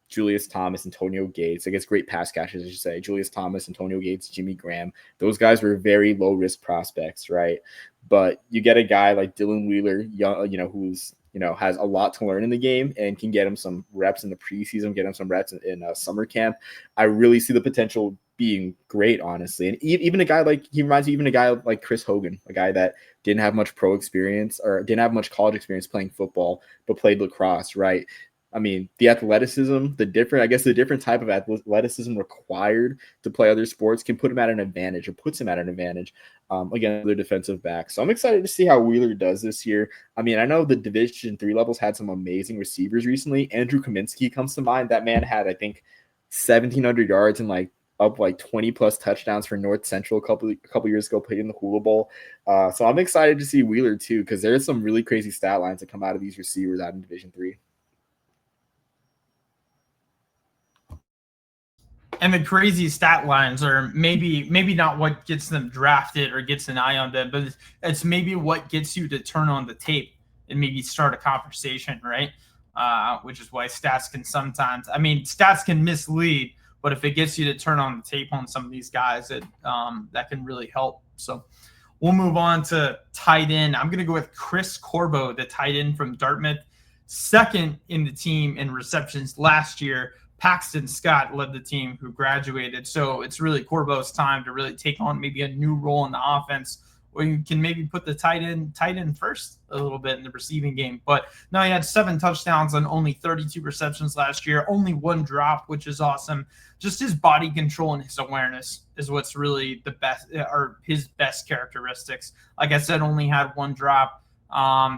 Julius Thomas, Antonio Gates, I guess great pass catchers, I should say. Julius Thomas, Antonio Gates, Jimmy Graham. Those guys were very low-risk prospects, right? But you get a guy like Dylan Wheeler, who's, has a lot to learn in the game and can get him some reps in the preseason, get him some reps in summer camp. I really see the potential being great, honestly. And even a guy he reminds me even a guy like Chris Hogan, a guy that didn't have much pro experience or didn't have much college experience playing football, but played lacrosse, right? I mean, the athleticism, the different type of athleticism required to play other sports can put him at an advantage or puts him at an advantage against other defensive backs. So I'm excited to see how Wheeler does this year. I mean, I know the Division III levels had some amazing receivers recently. Andrew Kaminsky comes to mind. That man had, I think, 1,700 yards and up 20 plus touchdowns for North Central a couple years ago, played in the Hula Bowl. So I'm excited to see Wheeler too, because there's some really crazy stat lines that come out of these receivers out in Division III. And the crazy stat lines are maybe not what gets them drafted or gets an eye on them, but it's maybe what gets you to turn on the tape and maybe start a conversation, right? Which is why stats can mislead, but if it gets you to turn on the tape on some of these guys, that can really help. So we'll move on to tight end. I'm going to go with Chris Corbo, the tight end from Dartmouth, second in the team in receptions last year. Paxton Scott led the team who graduated. So it's really Corbo's time to really take on maybe a new role in the offense where you can maybe put the tight end first a little bit in the receiving game. But no, he had 7 touchdowns on only 32 receptions last year, only 1 drop, which is awesome. Just his body control and his awareness is what's really the best, or his best characteristics. Like I said, only had 1 drop.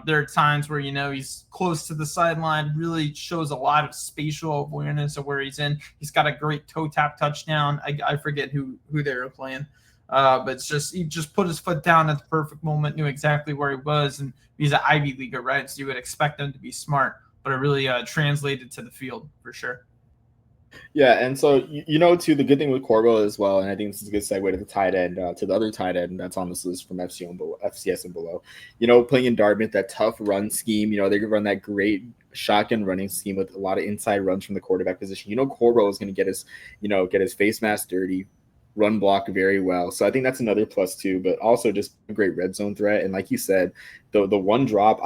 There are times where, he's close to the sideline, really shows a lot of spatial awareness of where he's in. He's got a great toe tap touchdown. I forget who they were playing. But it's just, he just put his foot down at the perfect moment, knew exactly where he was. And he's an Ivy Leaguer, right? So you would expect him to be smart, but it really translated to the field for sure. Yeah, and so too, the good thing with Corbo as well, and I think this is a good segue to the tight end, to the other tight end that's on this list from FCS and below. Playing in Dartmouth, that tough run scheme, they could run that great shotgun running scheme with a lot of inside runs from the quarterback position. Corbo is going to get his face mask dirty, run block very well. So I think that's another plus too, but also just a great red zone threat. And like you said, the one drop,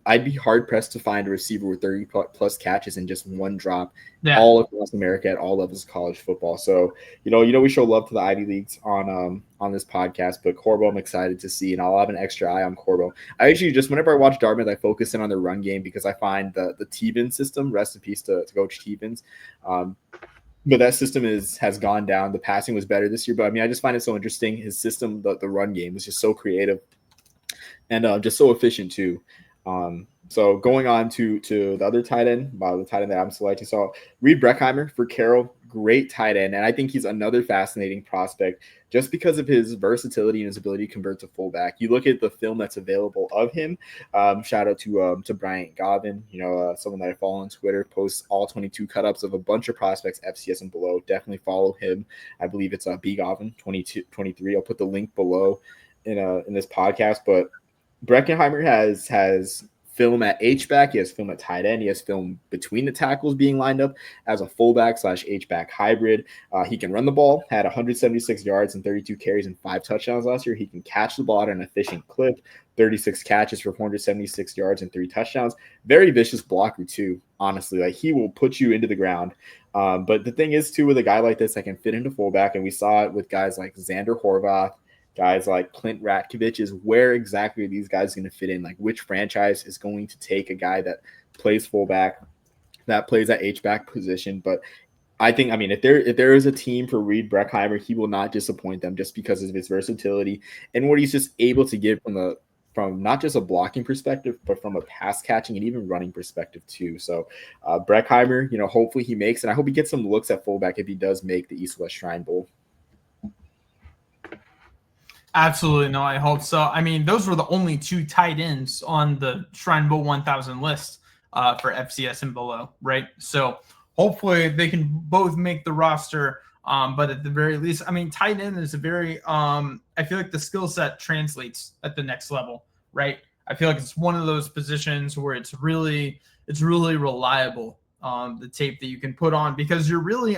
I'd be hard pressed to find a receiver with 30 plus catches in just one drop all across America at all levels of college football. So, we show love to the Ivy Leagues on this podcast, but Corbo I'm excited to see, and I'll have an extra eye on Corbo. I actually just, whenever I watch Dartmouth, I focus in on their run game because I find the Tevin system, rest in peace to Coach Tevins, but that system has gone down. The passing was better this year, but I just find it so interesting. His system, the run game was just so creative and just so efficient too. So going on to the other tight end, the tight end that I'm selecting. So Reed Breckheimer for Carroll, great tight end. And I think he's another fascinating prospect just because of his versatility and his ability to convert to fullback. You look at the film that's available of him. Shout out to Bryant Godwin, someone that I follow on Twitter, posts all 22 cut-ups of a bunch of prospects, FCS and below. Definitely follow him. I believe it's B Godwin 23. I'll put the link below in this podcast. But Breckenheimer has film at H-back. He has film at tight end. He has film between the tackles being lined up as a fullback / H-back hybrid. He can run the ball, had 176 yards and 32 carries and 5 touchdowns last year. He can catch the ball at an efficient clip, 36 catches for 476 yards and 3 touchdowns. Very vicious blocker too, honestly. Like, he will put you into the ground. But the thing is too, with a guy like this that can fit into fullback, and we saw it with guys like Xander Horvath, guys like Clint Ratkovich, is where exactly are these guys going to fit in? Like, which franchise is going to take a guy that plays fullback, that plays that H-back position? But I think, if there is a team for Reed Breckheimer, he will not disappoint them just because of his versatility and what he's just able to give from not just a blocking perspective, but from a pass catching and even running perspective too. So Breckheimer, hopefully he makes, and I hope he gets some looks at fullback if he does make the East-West Shrine Bowl. Absolutely. No, I hope so. Those were the only 2 tight ends on the Shrine Bowl 1000 list for FCS and below, right? So hopefully they can both make the roster. But at the very least, tight end is a very, I feel like the skill set translates at the next level, right? I feel like it's one of those positions where it's really reliable. The tape that you can put on, because you're really,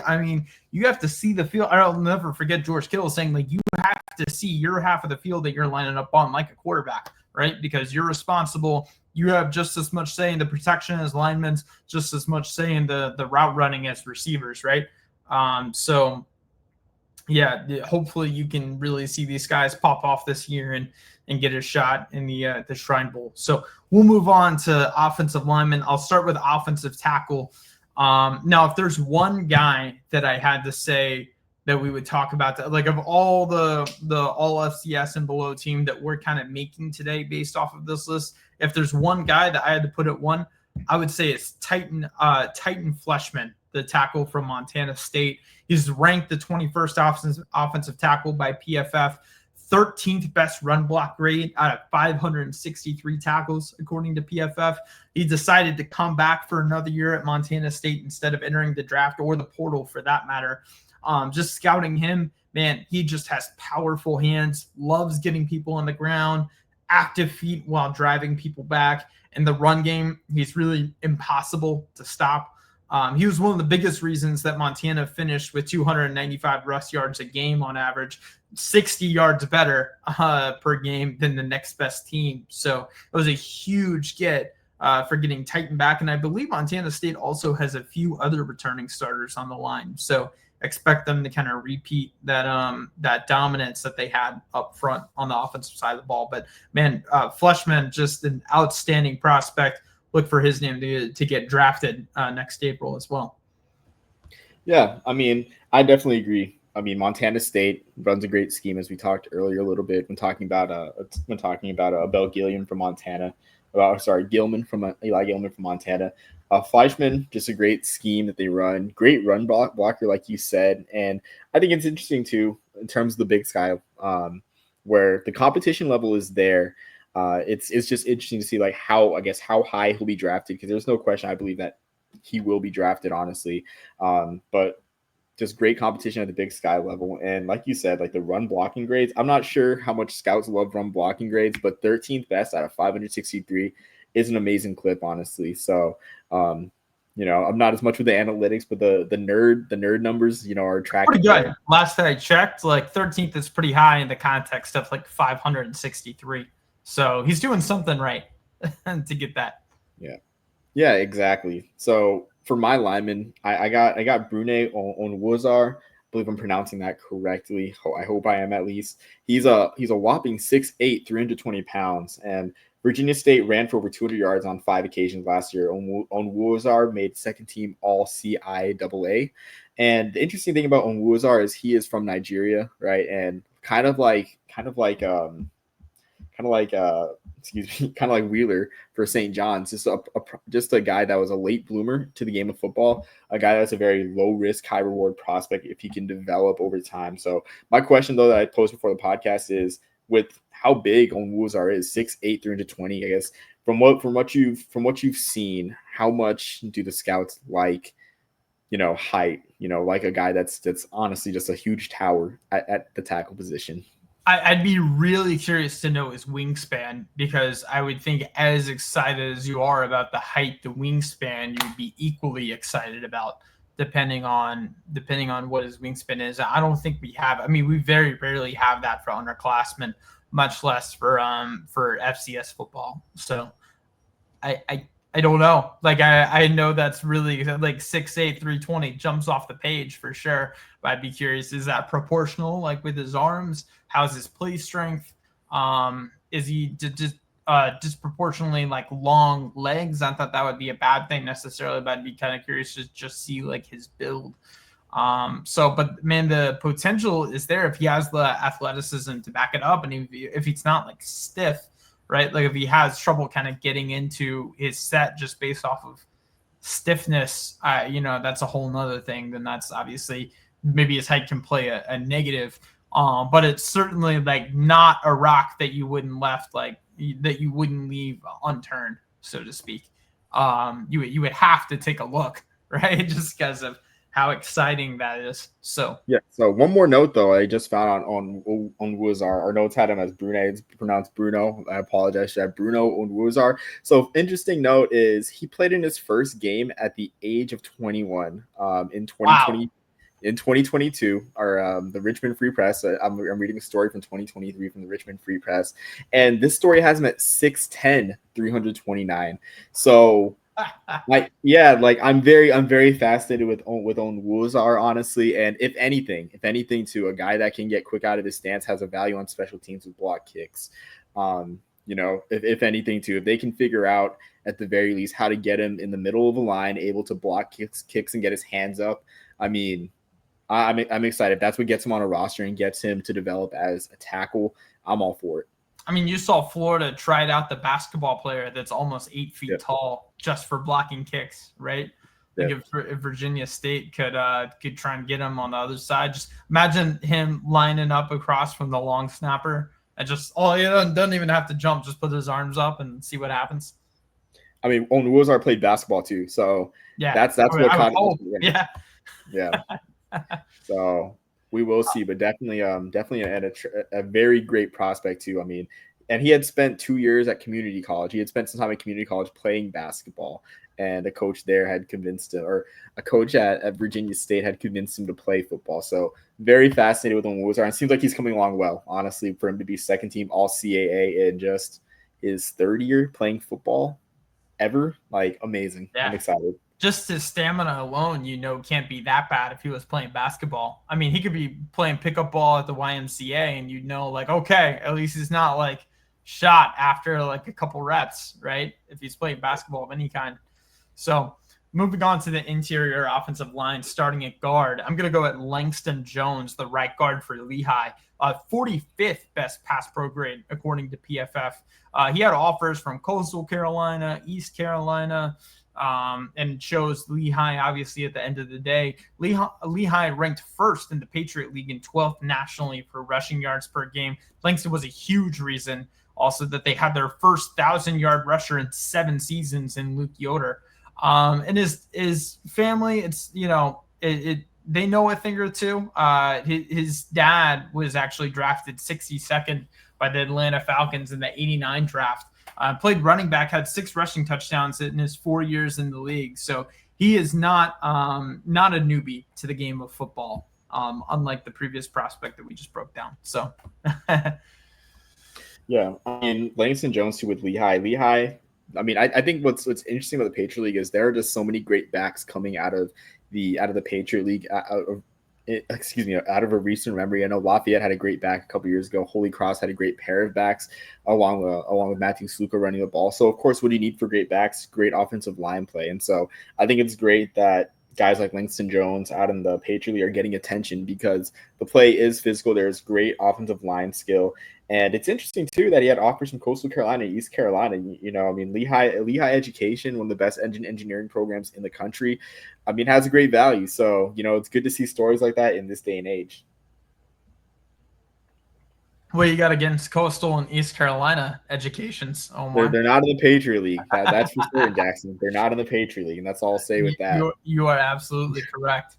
you have to see the field. I'll never forget George Kittle saying, like, you have to see your half of the field that you're lining up on like a quarterback, right? Because you're responsible. You have just as much say in the protection as linemen, just as much say in the route running as receivers, right? So yeah, hopefully you can really see these guys pop off this year and get a shot in the Shrine Bowl. So we'll move on to offensive linemen. I'll start with offensive tackle. Now, if there's one guy that I had to say that we would talk about, like, of all the all FCS and below team that we're kind of making today based off of this list, if there's one guy that I had to put at one, I would say it's Titan Fleshman, the tackle from Montana State. He's ranked the 21st offensive tackle by PFF, 13th best run block grade out of 563 tackles, according to PFF. He decided to come back for another year at Montana State instead of entering the draft or the portal for that matter. Just scouting him, man, he just has powerful hands, loves getting people on the ground, active feet while driving people back. In the run game, he's really impossible to stop. He was one of the biggest reasons that Montana finished with 295 rush yards a game on average, 60 yards better per game than the next best team. So it was a huge get for getting Titan back. And I believe Montana State also has a few other returning starters on the line. So expect them to kind of repeat that dominance that they had up front on the offensive side of the ball. But man, Fleshman, just an outstanding prospect. Look for his name to get drafted next April as well. Yeah, I definitely agree. Montana State runs a great scheme, as we talked earlier a little bit when talking about Bell Gilliam from Montana. Gilman from Eli Gilman from Montana. Fleischman, just a great scheme that they run. Great run blocker, like you said. And I think it's interesting too in terms of the Big Sky, where the competition level is there. It's just interesting to see like how high he'll be drafted, because there's no question I believe that he will be drafted, honestly. But just great competition at the Big Sky level. And like you said, like the run blocking grades, I'm not sure how much scouts love run blocking grades, but 13th best out of 563 is an amazing clip, honestly. So, I'm not as much with the analytics, but the nerd numbers, are tracking Pretty very. good. Last I checked, like 13th is pretty high in the context of like 563. So he's doing something right to get that. Yeah. Yeah, exactly. So for my lineman, I got Brune on Wuzar. I believe I'm pronouncing that correctly. I hope I am at least. He's a whopping 6'8", 320 pounds, and Virginia State ran for over 200 yards on 5 occasions last year. On Wuzar made second team All CIAA, and the interesting thing about Onwuzar is he is from Nigeria, right? And kind of like excuse me, kind of like Wheeler for St. John's, just a guy that was a late bloomer to the game of football, a guy that's a very low risk, high reward prospect if he can develop over time. So my question though that I posed before the podcast is, with how big Onwuzar is, 6'8", 320, I guess, from what you've seen, how much do the scouts like, height, like a guy that's honestly just a huge tower at the tackle position? I'd be really curious to know his wingspan, because I would think as excited as you are about the height, the wingspan you would be equally excited about, depending on what his wingspan is. I don't think we have. I mean, we very rarely have that for underclassmen, much less for FCS football. So I don't know. Like I know that's really like 6'8", 320 jumps off the page for sure. But I'd be curious, is that proportional, like with his arms? How's his play strength? Is he just disproportionately like long legs? I thought that would be a bad thing necessarily, but I'd be kind of curious to just see like his build. But man, the potential is there if he has the athleticism to back it up, and if he's not like stiff, right? Like if he has trouble kind of getting into his set just based off of stiffness, that's a whole nother thing. Then that's obviously maybe his height can play a negative. But it's certainly like not a rock that you wouldn't leave unturned, so to speak. You would have to take a look, right? Just because of how exciting that is. So yeah. So one more note though, I just found on Wuzar. Our notes had him as Brune. It's pronounced Bruno. I apologize for that. Bruno on Wuzar. So interesting note is he played in his first game at the age of 21 in 2020. wow. In 2022, the Richmond Free Press, I'm reading a story from 2023 from the Richmond Free Press, and this story has him at 6'10", 329. So, I'm very fascinated with Onwuzar, honestly. And if anything, too, a guy that can get quick out of his stance has a value on special teams with block kicks. If anything, too, if they can figure out at the very least how to get him in the middle of a line, able to block kicks and get his hands up. I mean, I'm excited. If that's what gets him on a roster and gets him to develop as a tackle, I'm all for it. I mean, you saw Florida tried out the basketball player that's almost 8 feet tall just for blocking kicks, right? Like if Virginia State could try and get him on the other side, just imagine him lining up across from the long snapper and just doesn't even have to jump, just put his arms up and see what happens. I mean, Onwuzar played basketball too, so that's what kind of yeah. So we will see, but definitely a very great prospect too. I mean, and he had spent 2 years at community college. He had spent some time at community college playing basketball, and a coach there had convinced him, or a coach at Virginia State had convinced him to play football. So very fascinated with Onwuzar. And it seems like he's coming along well, honestly, for him to be second team All CAA in just his third year playing football ever. Like, amazing. Yeah. I'm excited. Just his stamina alone, can't be that bad if he was playing basketball. I mean, he could be playing pickup ball at the YMCA and like, okay, at least he's not like shot after like a couple reps, right? If he's playing basketball of any kind. So moving on to the interior offensive line, starting at guard, I'm going to go at Langston Jones, the right guard for Lehigh, 45th best pass pro grade, according to PFF. He had offers from Coastal Carolina, East Carolina, and chose Lehigh, obviously, at the end of the day. Lehigh ranked first in the Patriot League and 12th nationally for rushing yards per game. Langston was a huge reason also that they had their first 1,000-yard rusher in 7 seasons in Luke Yoder. And his family, it's, they know a thing or two. His dad was actually drafted 62nd by the Atlanta Falcons in the 89 draft. Played running back, had 6 rushing touchdowns in his 4 years in the league. So he is not a newbie to the game of football, unlike the previous prospect that we just broke down. So Yeah, I mean Langston Jones too with Lehigh. Lehigh. I mean, I think what's interesting about the Patriot League is there are just so many great backs coming out of the Patriot League. Out of a recent memory. I know Lafayette had a great back a couple years ago. Holy Cross had a great pair of backs along with Matthew Sluka running the ball. So of course, what do you need for great backs? Great offensive line play. And so I think it's great that guys like Langston Jones out in the Patriot League are getting attention because the play is physical. There's great offensive line skill. And it's interesting too that he had offers from Coastal Carolina, East Carolina. I mean, Lehigh Education, one of the best engineering programs in the country. I mean, has a great value. So, it's good to see stories like that in this day and age. What you got against Coastal and East Carolina educations, Omar? They're not in the Patriot League. That's for certain, Jackson. They're not in the Patriot League, and that's all I'll say with that. You are absolutely correct.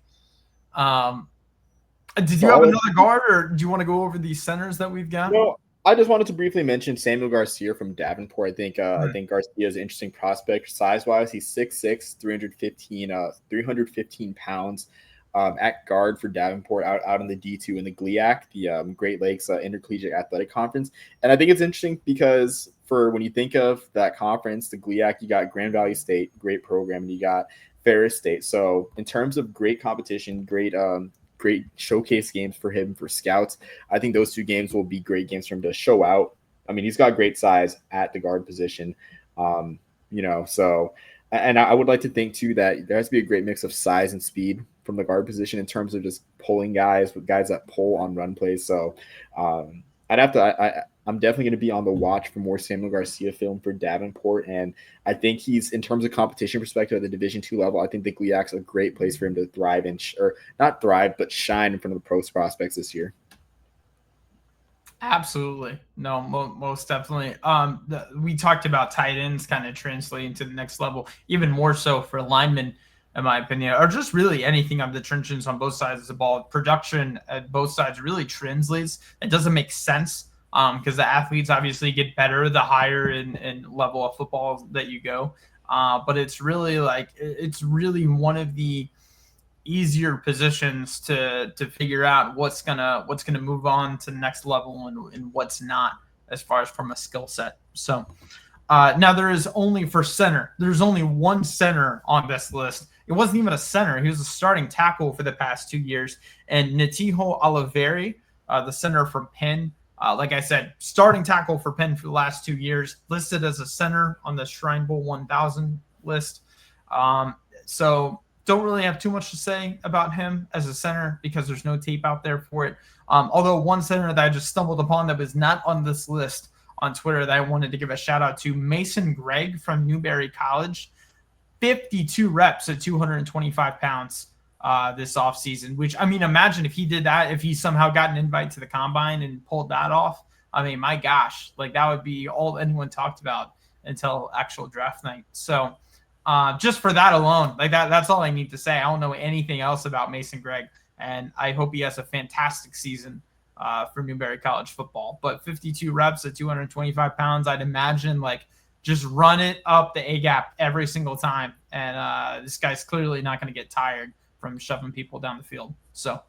Did you have another guard, or do you want to go over these centers that we've got? No, I just wanted to briefly mention Samuel Garcia from Davenport. I think Garcia is an interesting prospect. Size-wise, he's 6'6", 315 pounds. At guard for Davenport out in the D2 in the GLIAC, the Great Lakes Intercollegiate Athletic Conference. And I think it's interesting because for when you think of that conference, the GLIAC, you got Grand Valley State, great program, and you got Ferris State. So in terms of great competition, great showcase games for him for scouts, I think those 2 games will be great games for him to show out. I mean, he's got great size at the guard position, so. And I would like to think, too, that there has to be a great mix of size and speed from the guard position in terms of just pulling guys with guys that pull on run plays. So I'm definitely going to be on the watch for more Samuel Garcia film for Davenport. And I think he's, in terms of competition perspective at the Division II level, I think the GLIAC's a great place for him to thrive or not thrive, but shine in front of the pro prospects this year. Absolutely. No, most definitely. We talked about tight ends kind of translating to the next level, even more so for linemen, in my opinion, or just really anything on the trenches on both sides of the ball. Production at both sides really translates. It doesn't make sense because the athletes obviously get better the higher in level of football that you go. But it's really one of the easier positions to figure out what's gonna move on to the next level and what's not as far as from a skill set. So now there's only one center on this list. It wasn't even a center. He was a starting tackle for the past 2 years. And Natiho Oliveri, the center from Penn, like I said, starting tackle for Penn for the last 2 years, listed as a center on the Shrine Bowl 1000 list. So don't really have too much to say about him as a center because there's no tape out there for it. Although one center that I just stumbled upon that was not on this list on Twitter that I wanted to give a shout out to, Mason Gregg from Newberry College, 52 reps at 225 pounds this offseason, which, I mean, imagine if he did that, if he somehow got an invite to the combine and pulled that off. I mean, my gosh, like that would be all anyone talked about until actual draft night. So just for that alone, like that's all I need to say. I don't know anything else about Mason Gregg, and I hope he has a fantastic season for Newberry College football. But 52 reps at 225 pounds, I'd imagine like just run it up the A-gap every single time. And this guy's clearly not going to get tired from shoving people down the field. So,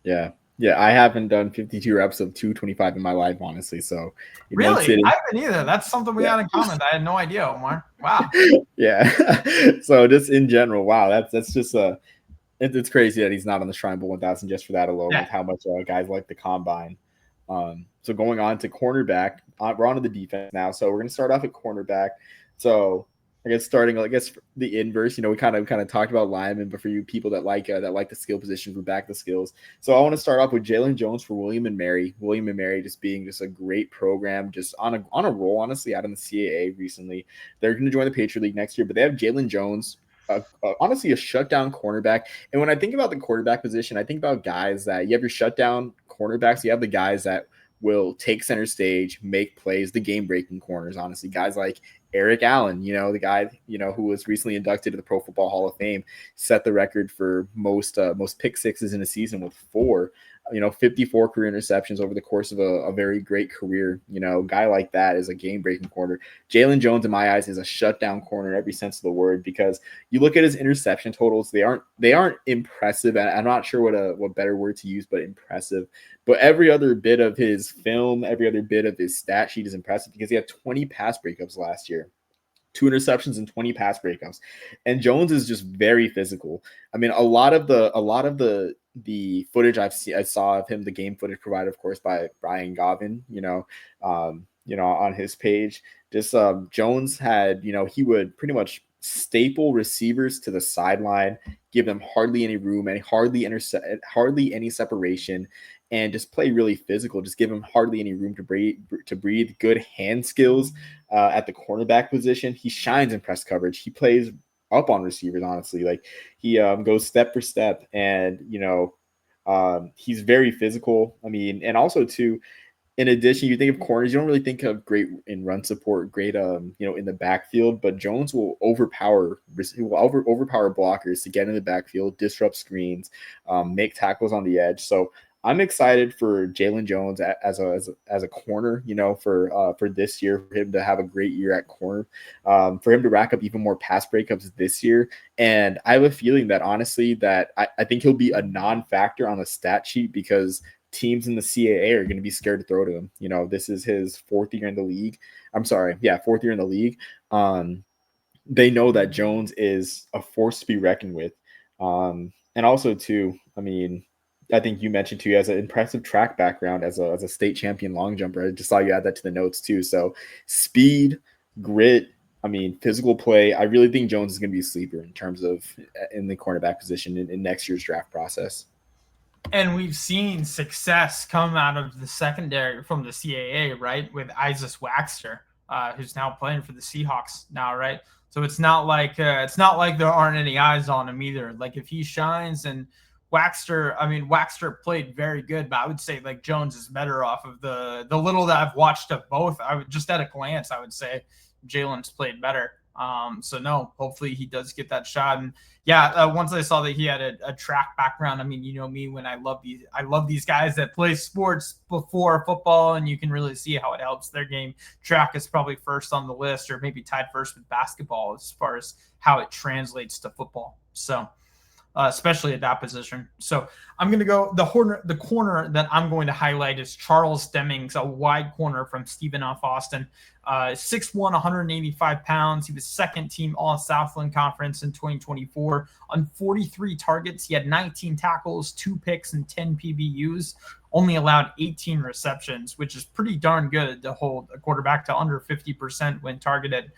yeah, I haven't done 52 reps of 225 in my life, honestly. So, really, I haven't either. That's something we had in common. I had no idea, Omar. Wow. Yeah. So just in general, wow, that's just it's crazy that he's not on the Shrine Bowl 1000 just for that alone, with how much guys like the combine. So going on to cornerback, we're on to the defense now. So we're going to start off at cornerback. So I guess the inverse, we kind of talked about linemen, but for you people that like the skill positions, we're back to skills. So I want to start off with Jalen Jones for William and Mary. William and Mary just being just a great program, just on a roll, honestly, out in the CAA recently. They're going to join the Patriot League next year, but they have Jalen Jones, honestly a shutdown cornerback. And when I think about the quarterback position, I think about guys that you have your shutdown cornerbacks. You have the guys that will take center stage, make plays, the game-breaking corners, honestly. Guys like Eric Allen, the guy, who was recently inducted to the Pro Football Hall of Fame, set the record for most pick sixes in a season with 4. 54 career interceptions over the course of a very great career. A guy like that is a game breaking corner. Jalen Jones, in my eyes, is a shutdown corner in every sense of the word, because you look at his interception totals, they aren't impressive. I'm not sure what better word to use, but impressive. But every other bit of his film, every other bit of his stat sheet is impressive, because he had 20 pass breakups last year. 2 interceptions and 20 pass breakups. And Jones is just very physical. I mean, a lot of the footage I saw of him, the game footage provided, of course, by Brian Govin, on his page. Just Jones had, he would pretty much staple receivers to the sideline, give them hardly any room, and hardly any separation, and just play really physical. Just give him hardly any room to breathe. Good hand skills at the cornerback position. He shines in press coverage. He plays up on receivers, honestly. Like, he goes step for step, and he's very physical. I mean, and also too, in addition, you think of corners, you don't really think of great in run support, great in the backfield, but Jones will overpower blockers to get in the backfield, disrupt screens, make tackles on the edge. So I'm excited for Jalen Jones as a corner, for this year, for him to have a great year at corner, for him to rack up even more pass breakups this year. And I have a feeling that, honestly, that I think he'll be a non-factor on the stat sheet, because teams in the CAA are going to be scared to throw to him. This is his fourth year in the league. Fourth year in the league. They know that Jones is a force to be reckoned with. And also too, I mean, I think you mentioned too, he has an impressive track background as a state champion long jumper. I just saw you add that to the notes too. So speed, grit, I mean, physical play. I really think Jones is going to be a sleeper in terms of in the cornerback position in next year's draft process. And we've seen success come out of the secondary from the CAA, right? With Isaac Waxter, who's now playing for the Seahawks now, right? So it's not like there aren't any eyes on him either. Like, if he shines, and Waxter played very good, but I would say like Jones is better off of the little that I've watched of both. I would just, at a glance, I would say Jalen's played better. So no, hopefully he does get that shot. And yeah, once I saw that he had a track background, I mean, you know me, when I love these guys that play sports before football, and you can really see how it helps their game. Track is probably first on the list, or maybe tied first with basketball, as far as how it translates to football. So especially at that position. So I'm going to go the corner that I'm going to highlight is Charles Demings, a wide corner from Stephen F. Austin. 6'1", 185 pounds. He was second team All Southland Conference in 2024. On 43 targets, he had 19 tackles, 2 picks, and 10 PBUs. Only allowed 18 receptions, which is pretty darn good to hold a quarterback to under 50% when targeted.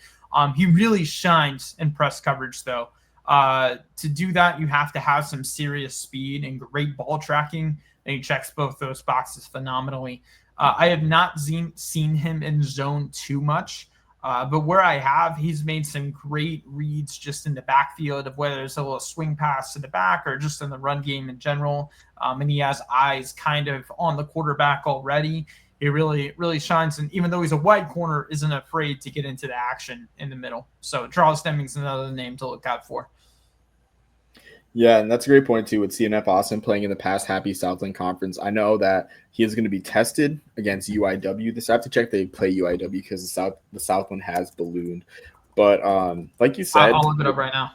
He really shines in press coverage, though. To do that, you have to have some serious speed and great ball tracking, and he checks both those boxes phenomenally. I have not seen him in zone too much, but where I have, he's made some great reads just in the backfield, of whether it's a little swing pass to the back or just in the run game in general. And he has eyes kind of on the quarterback already. He really, really shines, and even though he's a wide corner, isn't afraid to get into the action in the middle. So Charles Demings is another name to look out for. Yeah, and that's a great point too with CNF Austin playing in the past Happy Southland Conference. I know that he is going to be tested against UIW. This I have to check they play UIW, because the Southland has ballooned. But like you said, I'll look it up right now.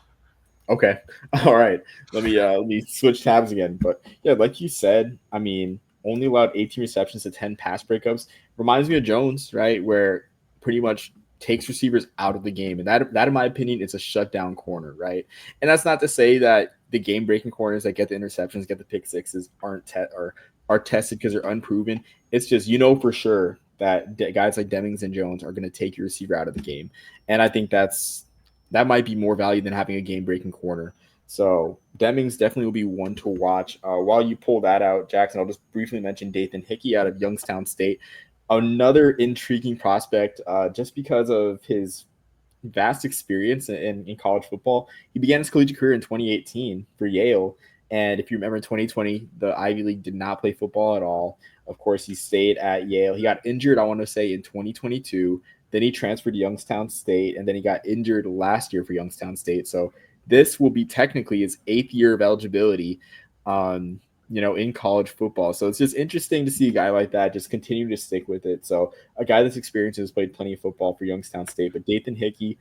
Okay, all right. Let me switch tabs again. But yeah, like you said, I mean, only allowed 18 receptions to 10 pass breakups. Reminds me of Jones, right? Where pretty much takes receivers out of the game, and that in my opinion is a shutdown corner, right? And that's not to say that the game breaking corners that get the interceptions, get the pick sixes are tested because they're unproven. It's just, for sure that guys like Demings and Jones are going to take your receiver out of the game, and I think that might be more value than having a game breaking corner. So Demings definitely will be one to watch. While you pull that out, Jackson, I'll just briefly mention Dathan Hickey out of Youngstown State. Another intriguing prospect, just because of his vast experience in college football. He began his collegiate career in 2018 for Yale. And if you remember, in 2020, the Ivy League did not play football at all. Of course, he stayed at Yale. He got injured, I want to say, in 2022. Then he transferred to Youngstown State, and then he got injured last year for Youngstown State. So this will be technically his 8th year of eligibility. in college football. So it's just interesting to see a guy like that just continue to stick with it. So a guy that's experienced has played plenty of football for Youngstown State, but Dathan Hickey,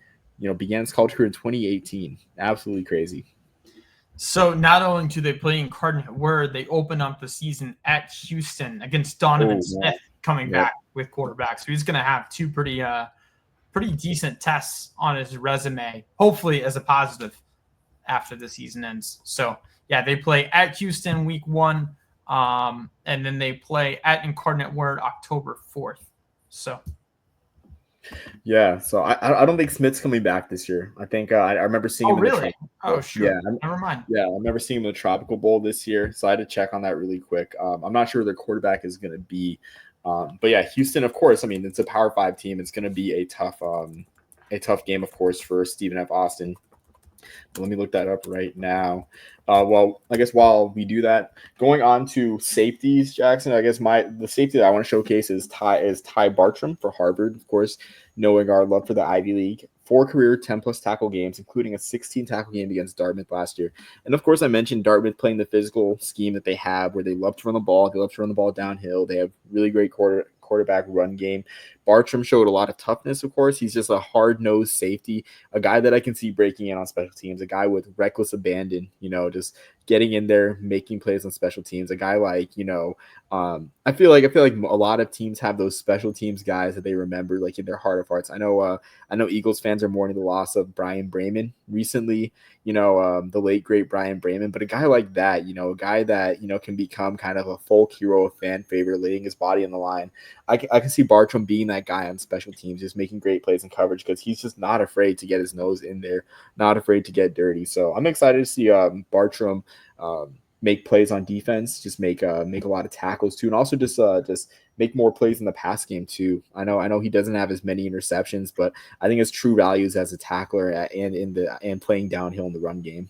began his college career in 2018. Absolutely crazy. So not only do they play in Incarnate Word, they open up the season at Houston against Donovan Oh, Smith coming yep. back with quarterback. So he's going to have two pretty decent tests on his resume, hopefully as a positive after the season ends. So yeah, they play at Houston week 1, and then they play at Incarnate Word October 4th. So yeah, so I don't think Smith's coming back this year. I think I remember seeing him in the Tropical Bowl. Sure. Never mind. Yeah, I remember seeing him in the Tropical Bowl this year, so I had to check on that really quick. I'm not sure who their quarterback is going to be, but yeah, Houston, of course. I mean, it's a Power 5 team. It's going to be a tough game, of course, for Stephen F. Austin. Let me look that up right now. Well, I guess while we do that, going on to safeties, Jackson, I guess the safety that I want to showcase is Ty Bartram for Harvard, of course, knowing our love for the Ivy League. 4 career 10-plus tackle games, including a 16-tackle game against Dartmouth last year. And, of course, I mentioned Dartmouth playing the physical scheme that they have where they love to run the ball. They love to run the ball downhill. They have really great quarterback run game. Bartram showed a lot of toughness, of course. He's just a hard-nosed safety, a guy that I can see breaking in on special teams, a guy with reckless abandon, just getting in there, making plays on special teams, a guy like, I feel like a lot of teams have those special teams guys that they remember like in their heart of hearts. I know Eagles fans are mourning the loss of Brian Brayman recently, the late great Brian Brayman, but a guy like that, a guy that, can become kind of a folk hero, a fan favorite, laying his body on the line. I can see Bartram being that guy on special teams, just making great plays and coverage because he's just not afraid to get his nose in there, not afraid to get dirty. So I'm excited to see Bartram make plays on defense, just make a lot of tackles too, and also just make more plays in the pass game too. I know he doesn't have as many interceptions, but I think his true values as a tackler and playing downhill in the run game.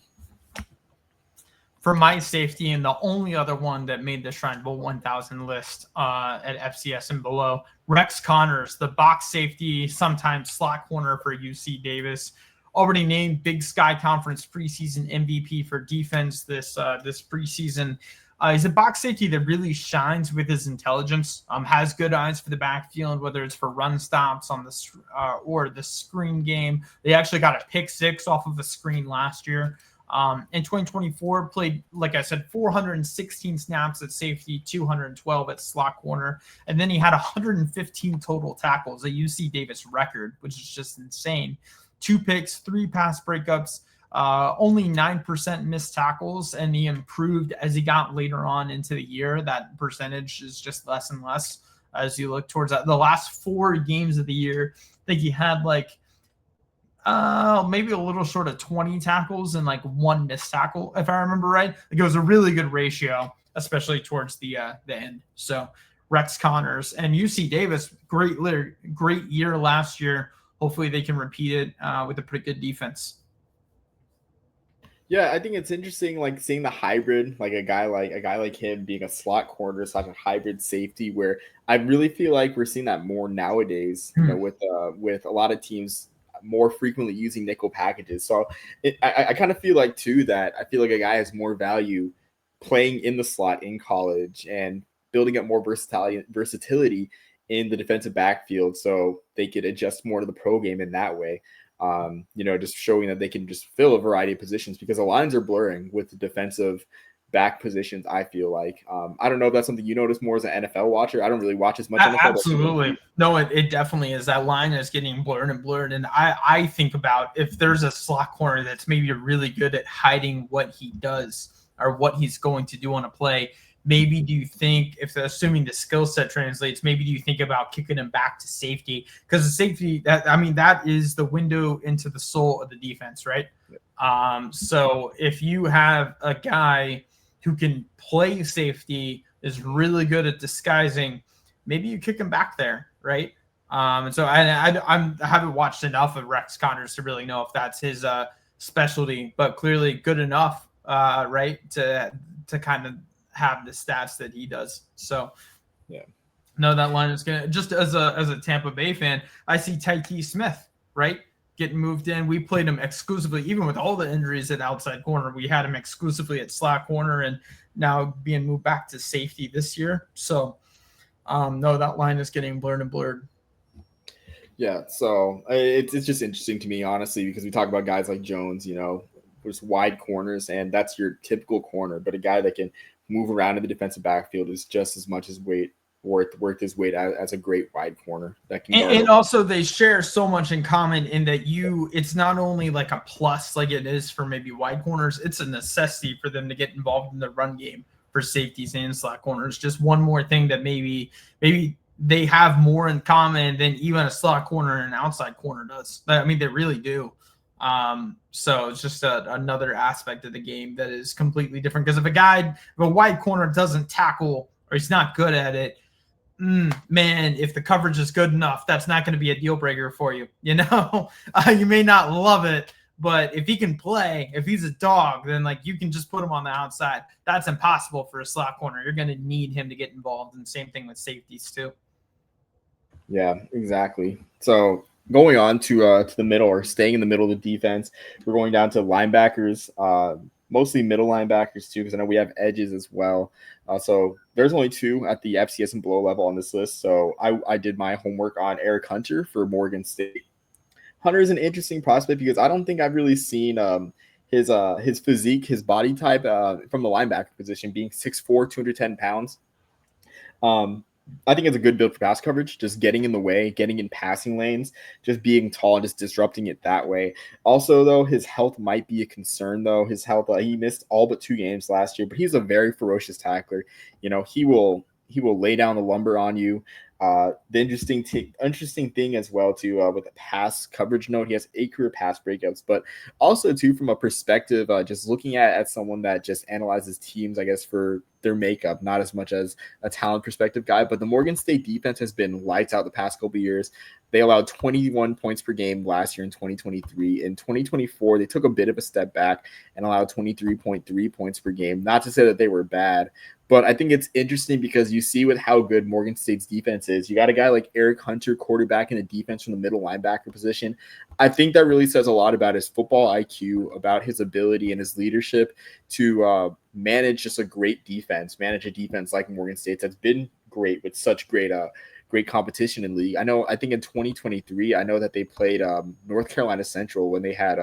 For my safety, and the only other one that made the Shrine Bowl 1000 list at FCS and below, Rex Connors, the box safety, sometimes slot corner for UC Davis, already named Big Sky Conference preseason MVP for defense this preseason. He's a box safety that really shines with his intelligence, has good eyes for the backfield, whether it's for run stops on the or the screen game. They actually got a pick 6 off of a screen last year. In 2024, played, like I said, 416 snaps at safety, 212 at slot corner, and then he had 115 total tackles, a UC Davis record, which is just insane. 2 picks, 3 pass breakups, only 9% missed tackles, and he improved as he got later on into the year. That percentage is just less and less as you look towards the last 4 games of the year. I think he had maybe a little short of 20 tackles and 1 missed tackle, if I remember right. It was a really good ratio, especially towards the end. So Rex Connors and UC Davis, great year last year. Hopefully they can repeat it with a pretty good defense. Yeah, I think it's interesting, seeing the hybrid, a guy like him being a slot corner, / a hybrid safety, where I really feel like we're seeing that more nowadays, with a lot of teams more frequently using nickel packages. So I kind of feel like too that I feel like a guy has more value playing in the slot in college and building up more versatility in the defensive backfield, so they could adjust more to the pro game in that way. Just showing that they can just fill a variety of positions because the lines are blurring with the defensive back positions. I feel like I don't know if that's something you notice more as an NFL watcher. I don't really watch as much NFL. Absolutely. No, it definitely is. That line is getting blurred. And I think about if there's a slot corner that's maybe really good at hiding what he does or what he's going to do on a play. Maybe do you think, if assuming the skill set translates, maybe do you think about kicking him back to safety? Because the safety, that is the window into the soul of the defense, right? So if you have a guy who can play safety, is really good at disguising, maybe you kick him back there, right? And so I haven't watched enough of Rex Connors to really know if that's his specialty, but clearly good enough, right, to kind of have the stats that he does. So yeah, no, that line is gonna, just as a Tampa Bay fan, I see Tyke Smith, right? getting moved in. We played him exclusively, even with all the injuries at outside corner. We had him exclusively at slot corner, and now being moved back to safety this year. So, no, that line is getting blurred and blurred. Yeah, so it's just interesting to me, honestly, because we talk about guys like Jones, just wide corners, and that's your typical corner. But a guy that can move around in the defensive backfield is just as much as worth his weight as a great wide corner that can guard. And also, they share so much in common in that it's not only like a plus like it is for maybe wide corners, it's a necessity for them to get involved in the run game for safeties and slot corners. Just one more thing that maybe they have more in common than even a slot corner and an outside corner does. I mean, they really do. So it's just another aspect of the game that is completely different. Because if a wide corner doesn't tackle or he's not good at it, man, if the coverage is good enough, that's not going to be a deal breaker for you. You may not love it, but if he can play, if he's a dog, then like you can just put him on the outside. That's impossible for a slot corner. You're going to need him to get involved, and same thing with safeties too. Yeah, exactly. So going on to the middle, or staying in the middle of the defense, we're going down to linebackers, mostly middle linebackers too, because I know we have edges as well. So there's only 2 at the FCS and below level on this list. So I did my homework on Eric Hunter for Morgan State. Hunter is an interesting prospect because I don't think I've really seen his physique, his body type from the linebacker position, being 6'4", 210 pounds. I think it's a good build for pass coverage, just getting in the way, getting in passing lanes, just being tall and just disrupting it that way. Also, though, his health might be a concern, though. His health, he missed all but 2 games last year, but he's a very ferocious tackler. He will lay down the lumber on you. The interesting thing as well too, with the pass coverage note, he has 8 career pass breakouts, but also too from a perspective, just looking at someone that just analyzes teams, I guess, for their makeup, not as much as a talent perspective guy. But the Morgan State defense has been lights out the past couple of years. They allowed 21 points per game last year in 2023. In 2024, they took a bit of a step back and allowed 23.3 points per game. Not to say that they were bad, but I think it's interesting because you see with how good Morgan State's defense is, you got a guy like Eric Hunter, quarterback in the defense from the middle linebacker position. I think that really says a lot about his football IQ, about his ability and his leadership to manage just a great defense, manage a defense like Morgan State's that's been great with such great competition in league. I think in 2023, I know that they played North Carolina Central when they had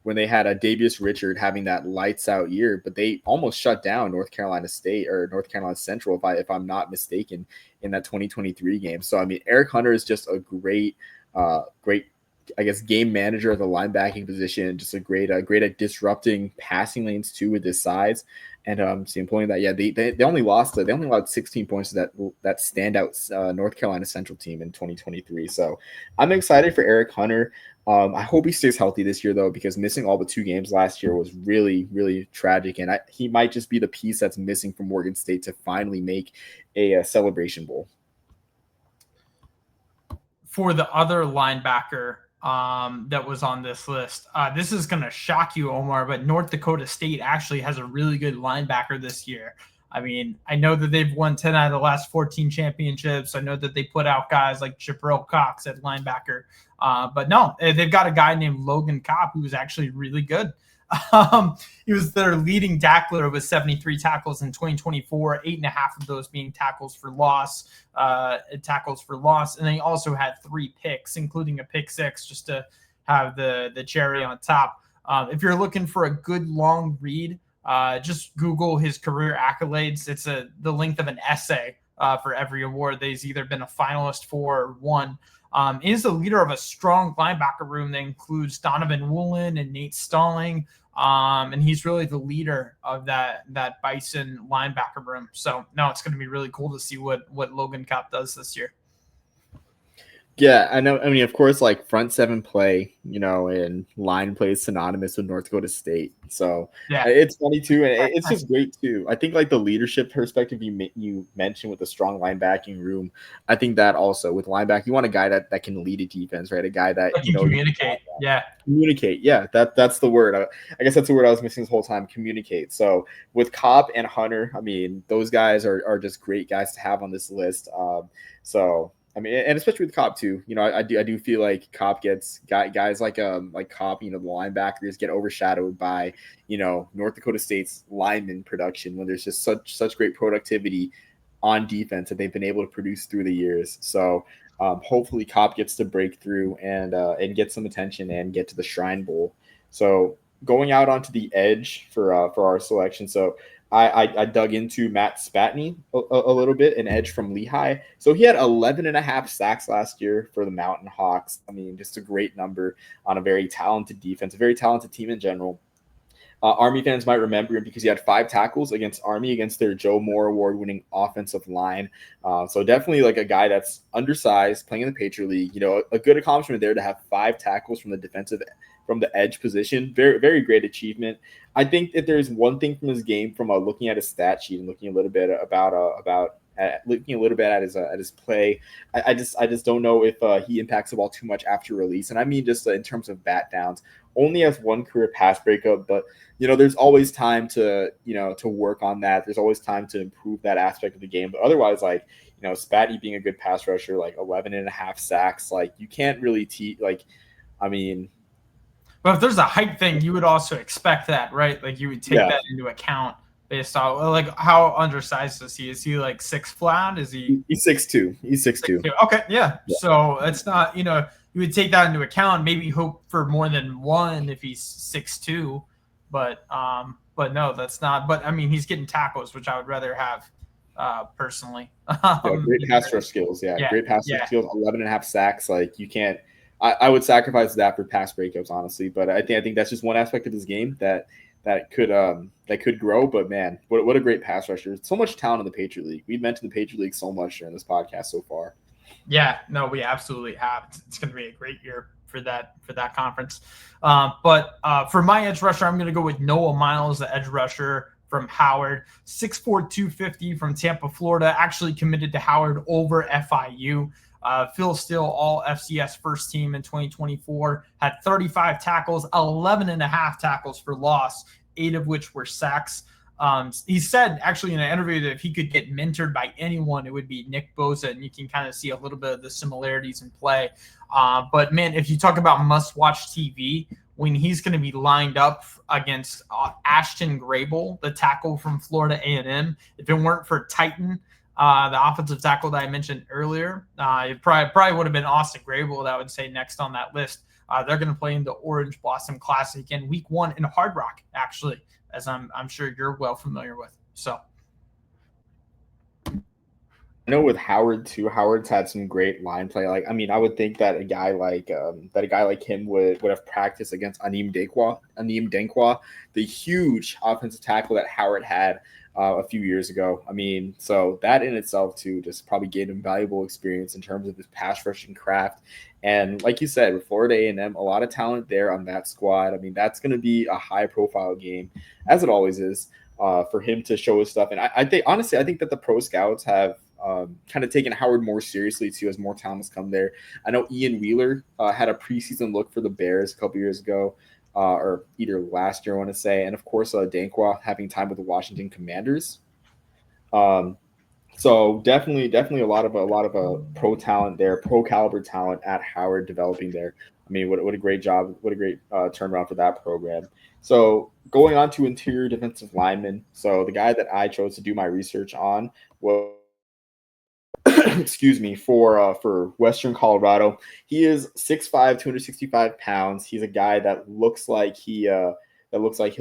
Davius Richard having that lights out year, but they almost shut down North Carolina State or North Carolina Central, if I'm not mistaken, in that 2023 game. So, I mean, Eric Hunter is just a great, I guess, game manager at the linebacking position, just a great at disrupting passing lanes too with his size. And seeing point that, yeah, they only allowed 16 points to that standout North Carolina Central team in 2023. So I'm excited for Eric Hunter. I hope he stays healthy this year, though, because missing all but 2 games last year was really, really tragic. And he might just be the piece that's missing from Morgan State to finally make a Celebration Bowl. For the other linebacker that was on this list, this is going to shock you, Omar, but North Dakota State actually has a really good linebacker this year. I mean, I know that they've won 10 out of the last 14 championships. I know that they put out guys like Jabril Cox at linebacker. But no, they've got a guy named Logan Kopp who was actually really good. He was their leading tackler with 73 tackles in 2024, 8.5 of those being tackles for loss. And then he also had 3 picks, including a pick 6, just to have the cherry on top. If you're looking for a good long read, just Google his career accolades. It's the length of an essay for every award that he's either been a finalist for or won. He's the leader of a strong linebacker room that includes Donovan Woolen and Nate Stalling. And he's really the leader of that Bison linebacker room. So no, it's going to be really cool to see what Logan Kopp does this year. Yeah, I know. I mean, of course, like front 7 play, and line play is synonymous with North Dakota State. So yeah, it's funny too, and it's just great too. I think like the leadership perspective you mentioned with the strong linebacking room. I think that also with linebacker, you want a guy that can lead a defense, right? A guy that communicate. Communicate. Yeah, that's the word. I guess that's the word I was missing this whole time. Communicate. So with Kopp and Hunter, I mean, those guys are just great guys to have on this list. So I mean, and especially with Cobb too. I do feel like Cobb gets guys like Cobb, the linebackers get overshadowed by North Dakota State's lineman production when there's just such great productivity on defense that they've been able to produce through the years. So hopefully Cobb gets to break through and get some attention and get to the Shrine Bowl. So going out onto the edge for our selection. So I dug into Matt Spatney a little bit, an edge from Lehigh. So he had 11 and a half sacks last year for the Mountain Hawks. I mean, just a great number on a very talented defense, a very talented team in general. Army fans might remember him because he had 5 tackles against Army against their Joe Moore award-winning offensive line. So definitely like a guy that's undersized, playing in the Patriot League. A good accomplishment there to have 5 tackles from the edge position. Very, very great achievement. I think that there's one thing from his game, from looking at his stat sheet and looking a little bit looking a little bit at his play. I just don't know if he impacts the ball too much after release, and I mean just in terms of bat downs. Only has 1 career pass breakup, but there's always time to work on that. There's always time to improve that aspect of the game. But otherwise, Spatty being a good pass rusher, 11 and a half sacks, you can't really I mean. But if there's a height thing, you would also expect that, right? You would take that into account based on how undersized is he? Is he 6 flat? Is he? He's 6'2". He's 6'2". Okay, yeah. So it's not you would take that into account. Maybe hope for more than 1 if he's 6'2", but no, that's not. But I mean, he's getting tackles, which I would rather have personally. Great pass rush skills. Great pass rush skills. 11 and a half sacks. You can't. I would sacrifice that for pass breakups, honestly. But I think that's just one aspect of his game that could grow. But man, what a great pass rusher! So much talent in the Patriot League. We've mentioned the Patriot League so much during this podcast so far. Yeah, no, we absolutely have. It's going to be a great year for that conference. But for my edge rusher, I'm going to go with Noah Miles, the edge rusher from Howard, 6'4", 250 from Tampa, Florida. Actually committed to Howard over FIU. Phil Steele, all FCS first team in 2024, had 35 tackles, 11 and a half tackles for loss, 8 of which were sacks. He said actually in an interview that if he could get mentored by anyone, it would be Nick Bosa, and you can kind of see a little bit of the similarities in play. But man, if you talk about must-watch TV, when he's going to be lined up against Ashton Grable, the tackle from Florida A&M, if it weren't for Titan, the offensive tackle that I mentioned earlier, it probably would have been Austin Grable that I would say next on that list. They're going to play in the Orange Blossom Classic in Week 1 in Hard Rock, actually, as I'm sure you're well familiar with. So, I know with Howard too. Howard's had some great line play. I would think that a guy like him would have practiced against Anim Denkwa, the huge offensive tackle that Howard had a few years ago. I mean, so that in itself too just probably gave him valuable experience in terms of his pass rushing craft. And like you said, with Florida A&M, a lot of talent there on that squad. I mean, that's going to be a high profile game, as it always is, for him to show his stuff. And I think, honestly, I think that the pro scouts have kind of taken Howard more seriously too, as more talent has come there. I know Ian Wheeler had a preseason look for the Bears a couple years ago. Or either last year, I want to say, and of course, Dankwa having time with the Washington Commanders. So definitely a lot of pro talent there, pro caliber talent at Howard developing there. I mean, what a great job, what a great turnaround for that program. So going on to interior defensive linemen. So the guy that I chose to do my research on was excuse me, for Western Colorado. He is 6'5", 265 pounds. He's a guy that looks like he'll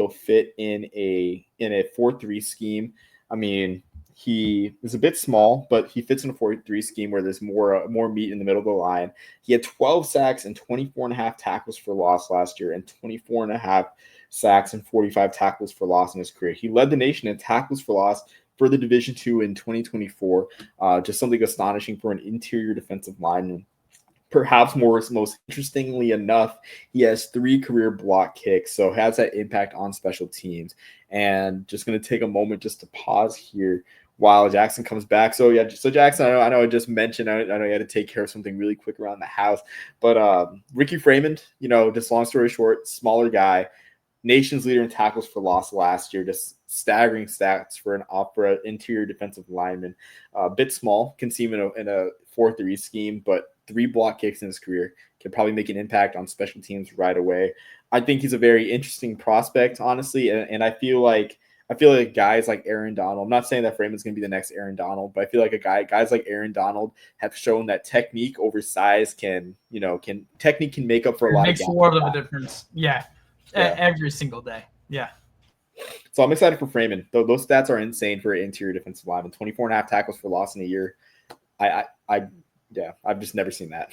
fit in a 4-3 scheme. I mean, he is a bit small, but he fits in a 4-3 scheme where there's more meat in the middle of the line. He had 12 sacks and 24 and a half tackles for loss last year, and 24 and a half sacks and 45 tackles for loss in his career. He led the nation in tackles for loss for the Division II in 2024. Just something astonishing for an interior defensive lineman. Perhaps most interestingly enough, he has 3 career block kicks, so has that impact on special teams. And just going to take a moment just to pause here while Jackson comes back. So yeah, so Jackson, I know I just mentioned, I know you had to take care of something really quick around the house, but Ricky Freeman, just long story short, smaller guy, nation's leader in tackles for loss last year. Just staggering stats for an interior defensive lineman. A bit small, can seem in a 4-3 scheme, but 3 block kicks in his career can probably make an impact on special teams right away. I think he's a very interesting prospect, honestly, and I feel like guys like Aaron Donald. I'm not saying that Freeman's going to be the next Aaron Donald, but I feel like guys like Aaron Donald have shown that technique over size can make up for a lot of gaps. Makes a world of a difference. Yeah. Every single day. Yeah. So I'm excited for Freeman. Those stats are insane for an interior defensive lineman. 24.5 tackles for loss in a year. I've just never seen that.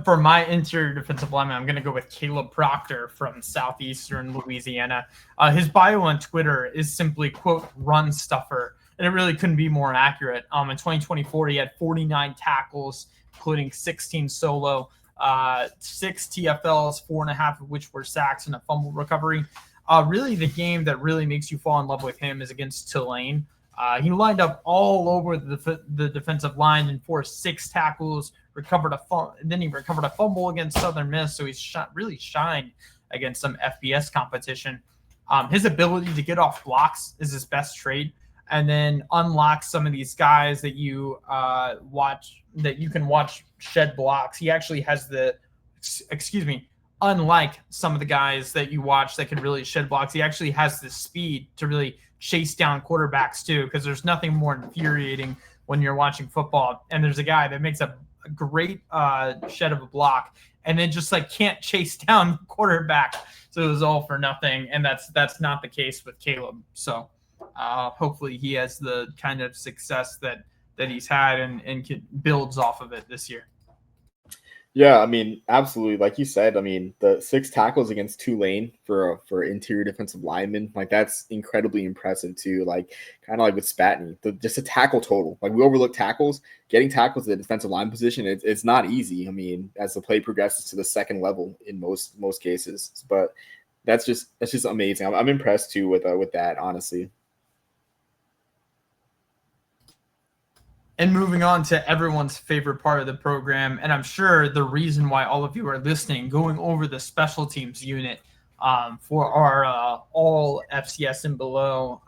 For my interior defensive lineman, I'm going to go with Caleb Proctor from Southeastern Louisiana. His bio on Twitter is simply, quote, run stuffer. And it really couldn't be more accurate. In 2024, he had 49 tackles, including 16 solo, 6 TFLs, 4.5 of which were sacks and a fumble recovery. Really, the game that really makes you fall in love with him is against Tulane. He lined up all over the defensive line and forced 6 tackles, then he recovered a fumble against Southern Miss, so he's really shined against some FBS competition. His ability to get off blocks is his best trait, and then unlock some of these guys that you can watch shed blocks. He actually has unlike some of the guys that you watch that can really shed blocks, he actually has the speed to really chase down quarterbacks too, because there's nothing more infuriating when you're watching football and there's a guy that makes a great shed of a block and then just like can't chase down the quarterback, so it was all for nothing. And that's not the case with Caleb. So hopefully he has the kind of success that he's had and builds off of it this year. Yeah, I mean, absolutely. Like you said, I mean, the 6 tackles against Tulane for interior defensive linemen, like that's incredibly impressive too. Like kind of like with Spatney, just a tackle total. Like we overlook tackles, getting tackles at the defensive line position. It's not easy. I mean, as the play progresses to the second level in most cases, but that's just amazing. I'm impressed too with that, honestly. And moving on to everyone's favorite part of the program, and I'm sure the reason why all of you are listening, going over the special teams unit for our all FCS and below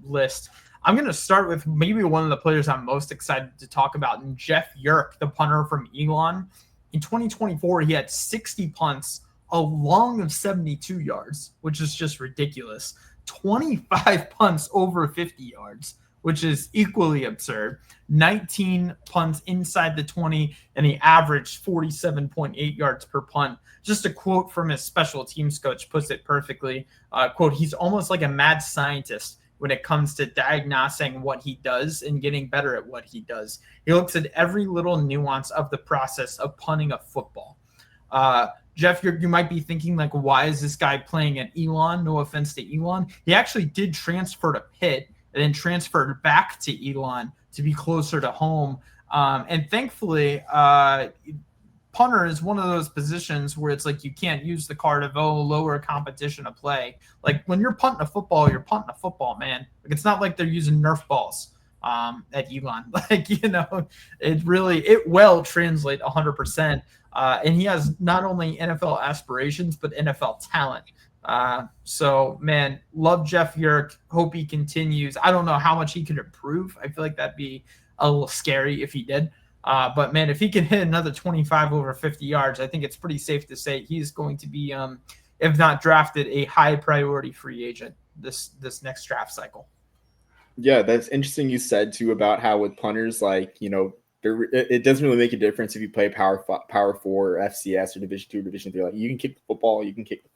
list. I'm going to start with maybe one of the players I'm most excited to talk about, and Jeff Yerk, the punter from Elon. In 2024, he had 60 punts, a long of 72 yards, which is just ridiculous. 25 punts over 50 yards, which is equally absurd. 19 punts inside the 20, and he averaged 47.8 yards per punt. Just a quote from his special teams coach puts it perfectly. Quote, he's almost like a mad scientist when it comes to diagnosing what he does and getting better at what he does. He looks at every little nuance of the process of punting a football. Jeff, you might be thinking, like, why is this guy playing at Elon? No offense to Elon. He actually did transfer to Pitt and then transferred back to Elon to be closer to home. And thankfully, punter is one of those positions where it's like you can't use the card of, lower competition to play. Like when you're punting a football, you're punting a football, man. Like it's not like they're using Nerf balls at Elon. Like, it will translate 100%. And he has not only NFL aspirations, but NFL talent. So, man, love Jeff Yerk. Hope he continues. I don't know how much he could improve. I feel like that'd be a little scary if he did. But, man, if he can hit another 25 over 50 yards, I think it's pretty safe to say he's going to be, if not drafted, a high-priority free agent this next draft cycle. Yeah, that's interesting you said, too, about how with punters, like, it doesn't really make a difference if you play Power 4 or FCS or Division 2 or Division 3. Like, you can kick the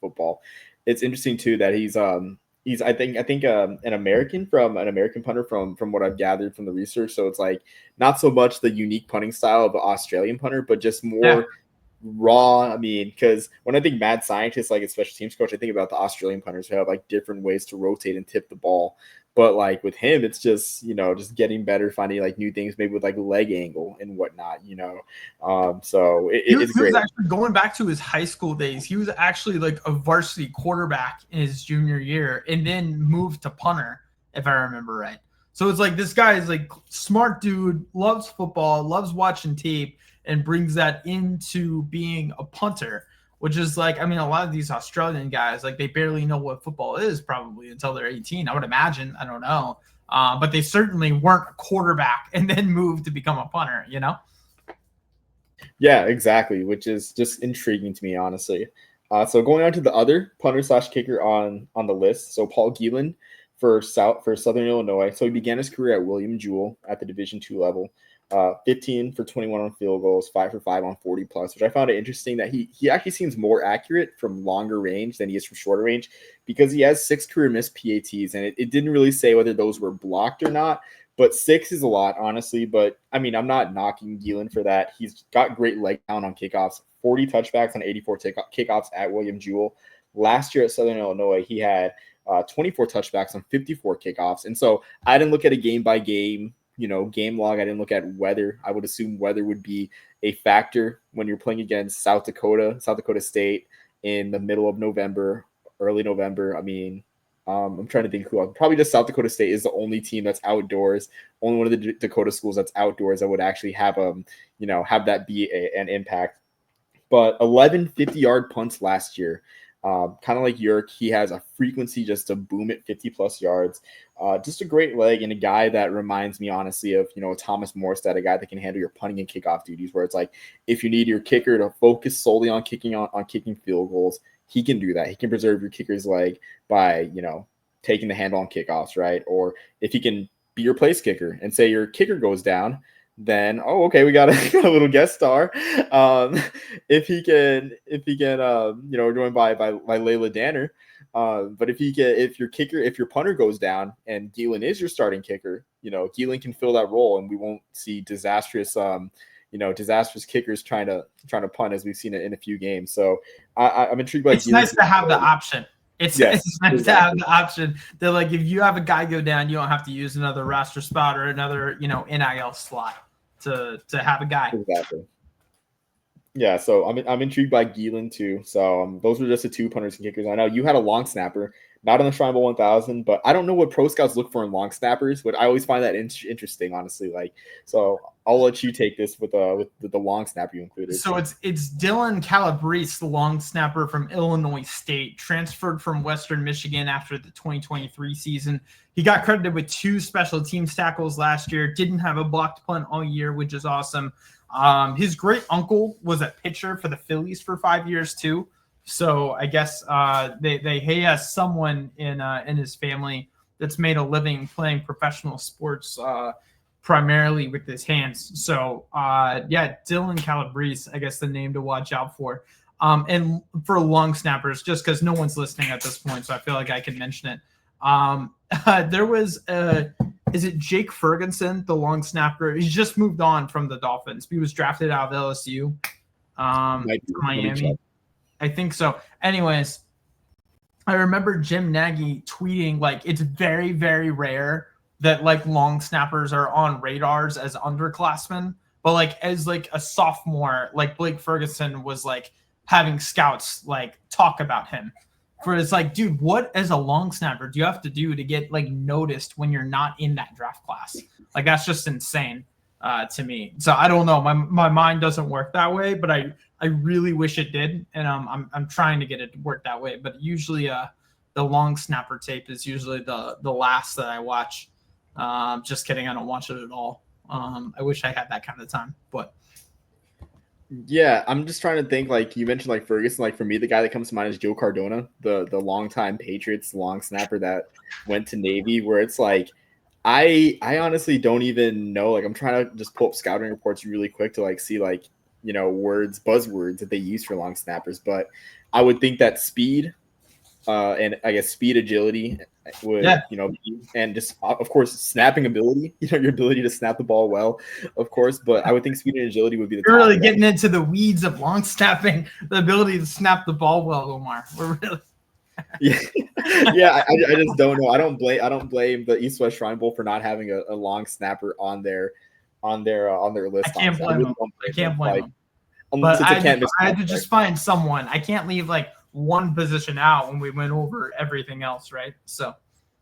football. It's interesting, too, that he's I think an American punter from what I've gathered from the research. So it's like not so much the unique punting style of an Australian punter, but just more raw. I mean, because when I think mad scientist, like a special teams coach, I think about the Australian punters who have like different ways to rotate and tip the ball. But like with him, it's just, just getting better, finding like new things, maybe with like leg angle and whatnot, So it's great. He was actually going back to his high school days. He was actually like a varsity quarterback in his junior year and then moved to punter, if I remember right. So it's like this guy is like smart dude, loves football, loves watching tape, and brings that into being a punter, which is like, I mean, a lot of these Australian guys, like they barely know what football is probably until they're 18. I would imagine. I don't know. But they certainly weren't a quarterback and then moved to become a punter, you know? Yeah, exactly, which is just intriguing to me, honestly. So going on to the other punter slash kicker on the list. So Paul Geelan for Southern Illinois. So he began his career at William Jewell at the Division II level. 15 for 21 on field goals, 5 for 5 on 40 plus, which I found it interesting that he actually seems more accurate from longer range than he is from shorter range because he has 6 career missed PATs, and it didn't really say whether those were blocked or not. But 6 is a lot, honestly. But I mean, I'm not knocking Geelan for that. He's got great leg count on kickoffs, 40 touchbacks on 84 kickoffs at William Jewell. Last year at Southern Illinois, he had 24 touchbacks on 54 kickoffs. And so I didn't look at a game by game, game log. I didn't look at weather. I would assume weather would be a factor when you're playing against South Dakota State in the middle of November, early November. I mean, I'm trying to think who else. Probably just South Dakota State is the only team that's outdoors. Only one of the Dakota schools that's outdoors that would actually have have that be an impact. But 11 50-yard punts last year. Kind of like Yerk, he has a frequency just to boom at 50-plus yards. Just a great leg and a guy that reminds me, honestly, of, Thomas Morstead, a guy that can handle your punting and kickoff duties, where it's like if you need your kicker to focus solely on kicking field goals, he can do that. He can preserve your kicker's leg by, taking the handle on kickoffs, right? Or if he can be your place kicker and say your kicker goes down, then okay, we got a little guest star. If he can, we're joined by Layla Danner. But if your punter goes down and Geelan is your starting kicker, Geelan can fill that role, and we won't see disastrous kickers trying to punt as we've seen it in a few games. So I'm intrigued by. It's nice to have the option. It's nice to have the option that, like, if you have a guy go down, you don't have to use another roster spot or another, NIL slot to have a guy. Exactly. Yeah, so I'm intrigued by Geelan too. So those were just the 2 punters and kickers. I know you had a long snapper, not on the Shrine Bowl 1000, but I don't know what pro scouts look for in long snappers, but I always find that interesting, honestly. So I'll let you take this with the long snapper you included. So it's Dylan Calabrese, the long snapper from Illinois State, transferred from Western Michigan after the 2023 season. He got credited with 2 special teams tackles last year, didn't have a blocked punt all year, which is awesome. His great uncle was a pitcher for the Phillies for 5 years too. So I guess he has someone in his family that's made a living playing professional sports, primarily with his hands. So Dylan Calabrese, I guess the name to watch out for. And for long snappers, just because no one's listening at this point, so I feel like I can mention it. There was is it Jake Ferguson, the long snapper? He's just moved on from the Dolphins. He was drafted out of LSU, Miami. I think so. Anyways, I remember Jim Nagy tweeting, like, it's very, very rare that, like, long snappers are on radars as underclassmen, but, like, as, like, a sophomore, like, Blake Ferguson was, like, having scouts, like, talk about him. For it's like, dude, what as a long snapper do you have to do to get, like, noticed when you're not in that draft class? Like, that's just insane to me. So I don't know. My mind doesn't work that way, but I really wish it did, and I'm trying to get it to work that way. But usually, the long snapper tape is usually the last that I watch. Just kidding, I don't watch it at all. I wish I had that kind of time, but. Yeah, I'm just trying to think, like you mentioned, like Ferguson. Like for me, the guy that comes to mind is Joe Cardona, the longtime Patriots long snapper that went to Navy. Where it's like, I honestly don't even know. Like I'm trying to just pull up scouting reports really quick to like see like buzzwords that they use for long snappers. But I would think that speed, and I guess speed, agility would, and just of course snapping ability, your ability to snap the ball well, of course. But I would think speed and agility would be the. You're really getting into the weeds of long snapping, the ability to snap the ball well, Omar. We're really. Yeah. I just don't know. I don't blame the East West Shrine Bowl for not having a long snapper on their list. I can't blame them. I can't blame them. But I had to just find someone. I can't leave like one position out when we went over everything else, right? So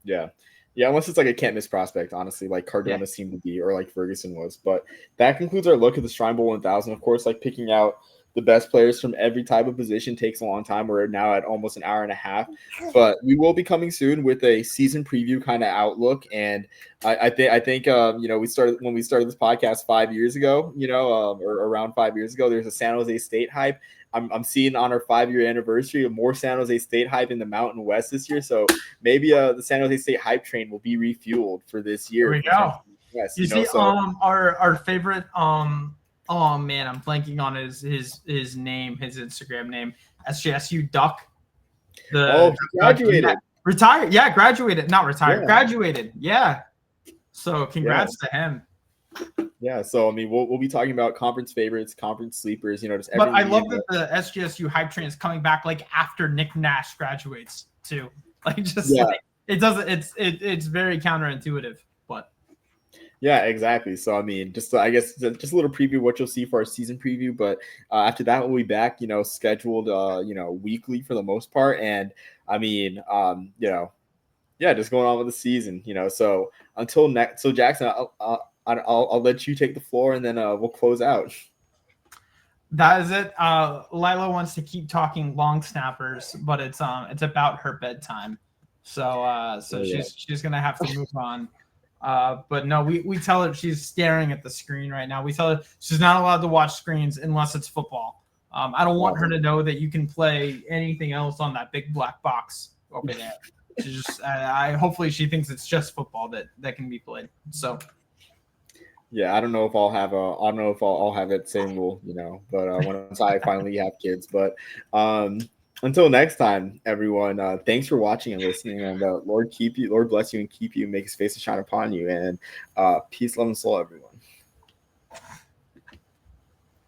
yeah, unless it's like a can't miss prospect, honestly, like Cardona seemed to be, or like Ferguson was. But that concludes our look at the Shrine Bowl 1000. Of course, like picking out the best players from every type of position takes a long time. We're now at almost an hour and a half, but we will be coming soon with a season preview kind of outlook. And I think we started when we started this podcast 5 years ago, or around 5 years ago. There's a San Jose State hype. I'm seeing on our 5-year anniversary of more San Jose State hype in the Mountain West this year. So maybe the San Jose State hype train will be refueled for this year. There we go. Yes, you see, our favorite oh man, I'm blanking on his name, his Instagram name, SJSU Duck. He graduated. Retired. Yeah, graduated. Not retired. Yeah. Graduated. Yeah. So congrats to him. Yeah, so I mean, we'll be talking about conference favorites, conference sleepers, just. But I love that the SGSU hype train is coming back like after Nick Nash graduates too. Like it doesn't. It's very counterintuitive, but. Yeah, exactly. So I mean, I guess just a little preview of what you'll see for our season preview. But after that, we'll be back, scheduled, weekly for the most part. And I mean, just going on with the season, So until next, so Jackson, I'll let you take the floor, and then we'll close out. That is it. Lila wants to keep talking long snappers, but it's about her bedtime, so she's gonna have to move on. But no, we tell her she's staring at the screen right now. We tell her she's not allowed to watch screens unless it's football. I don't want her to know that you can play anything else on that big black box over there. She just, hopefully she thinks it's just football that can be played. So. Yeah, I don't know if I'll have that same rule, but once I finally have kids. But until next time, everyone, thanks for watching and listening. And Lord bless you and keep you, make his face to shine upon you. And peace, love, and soul, everyone.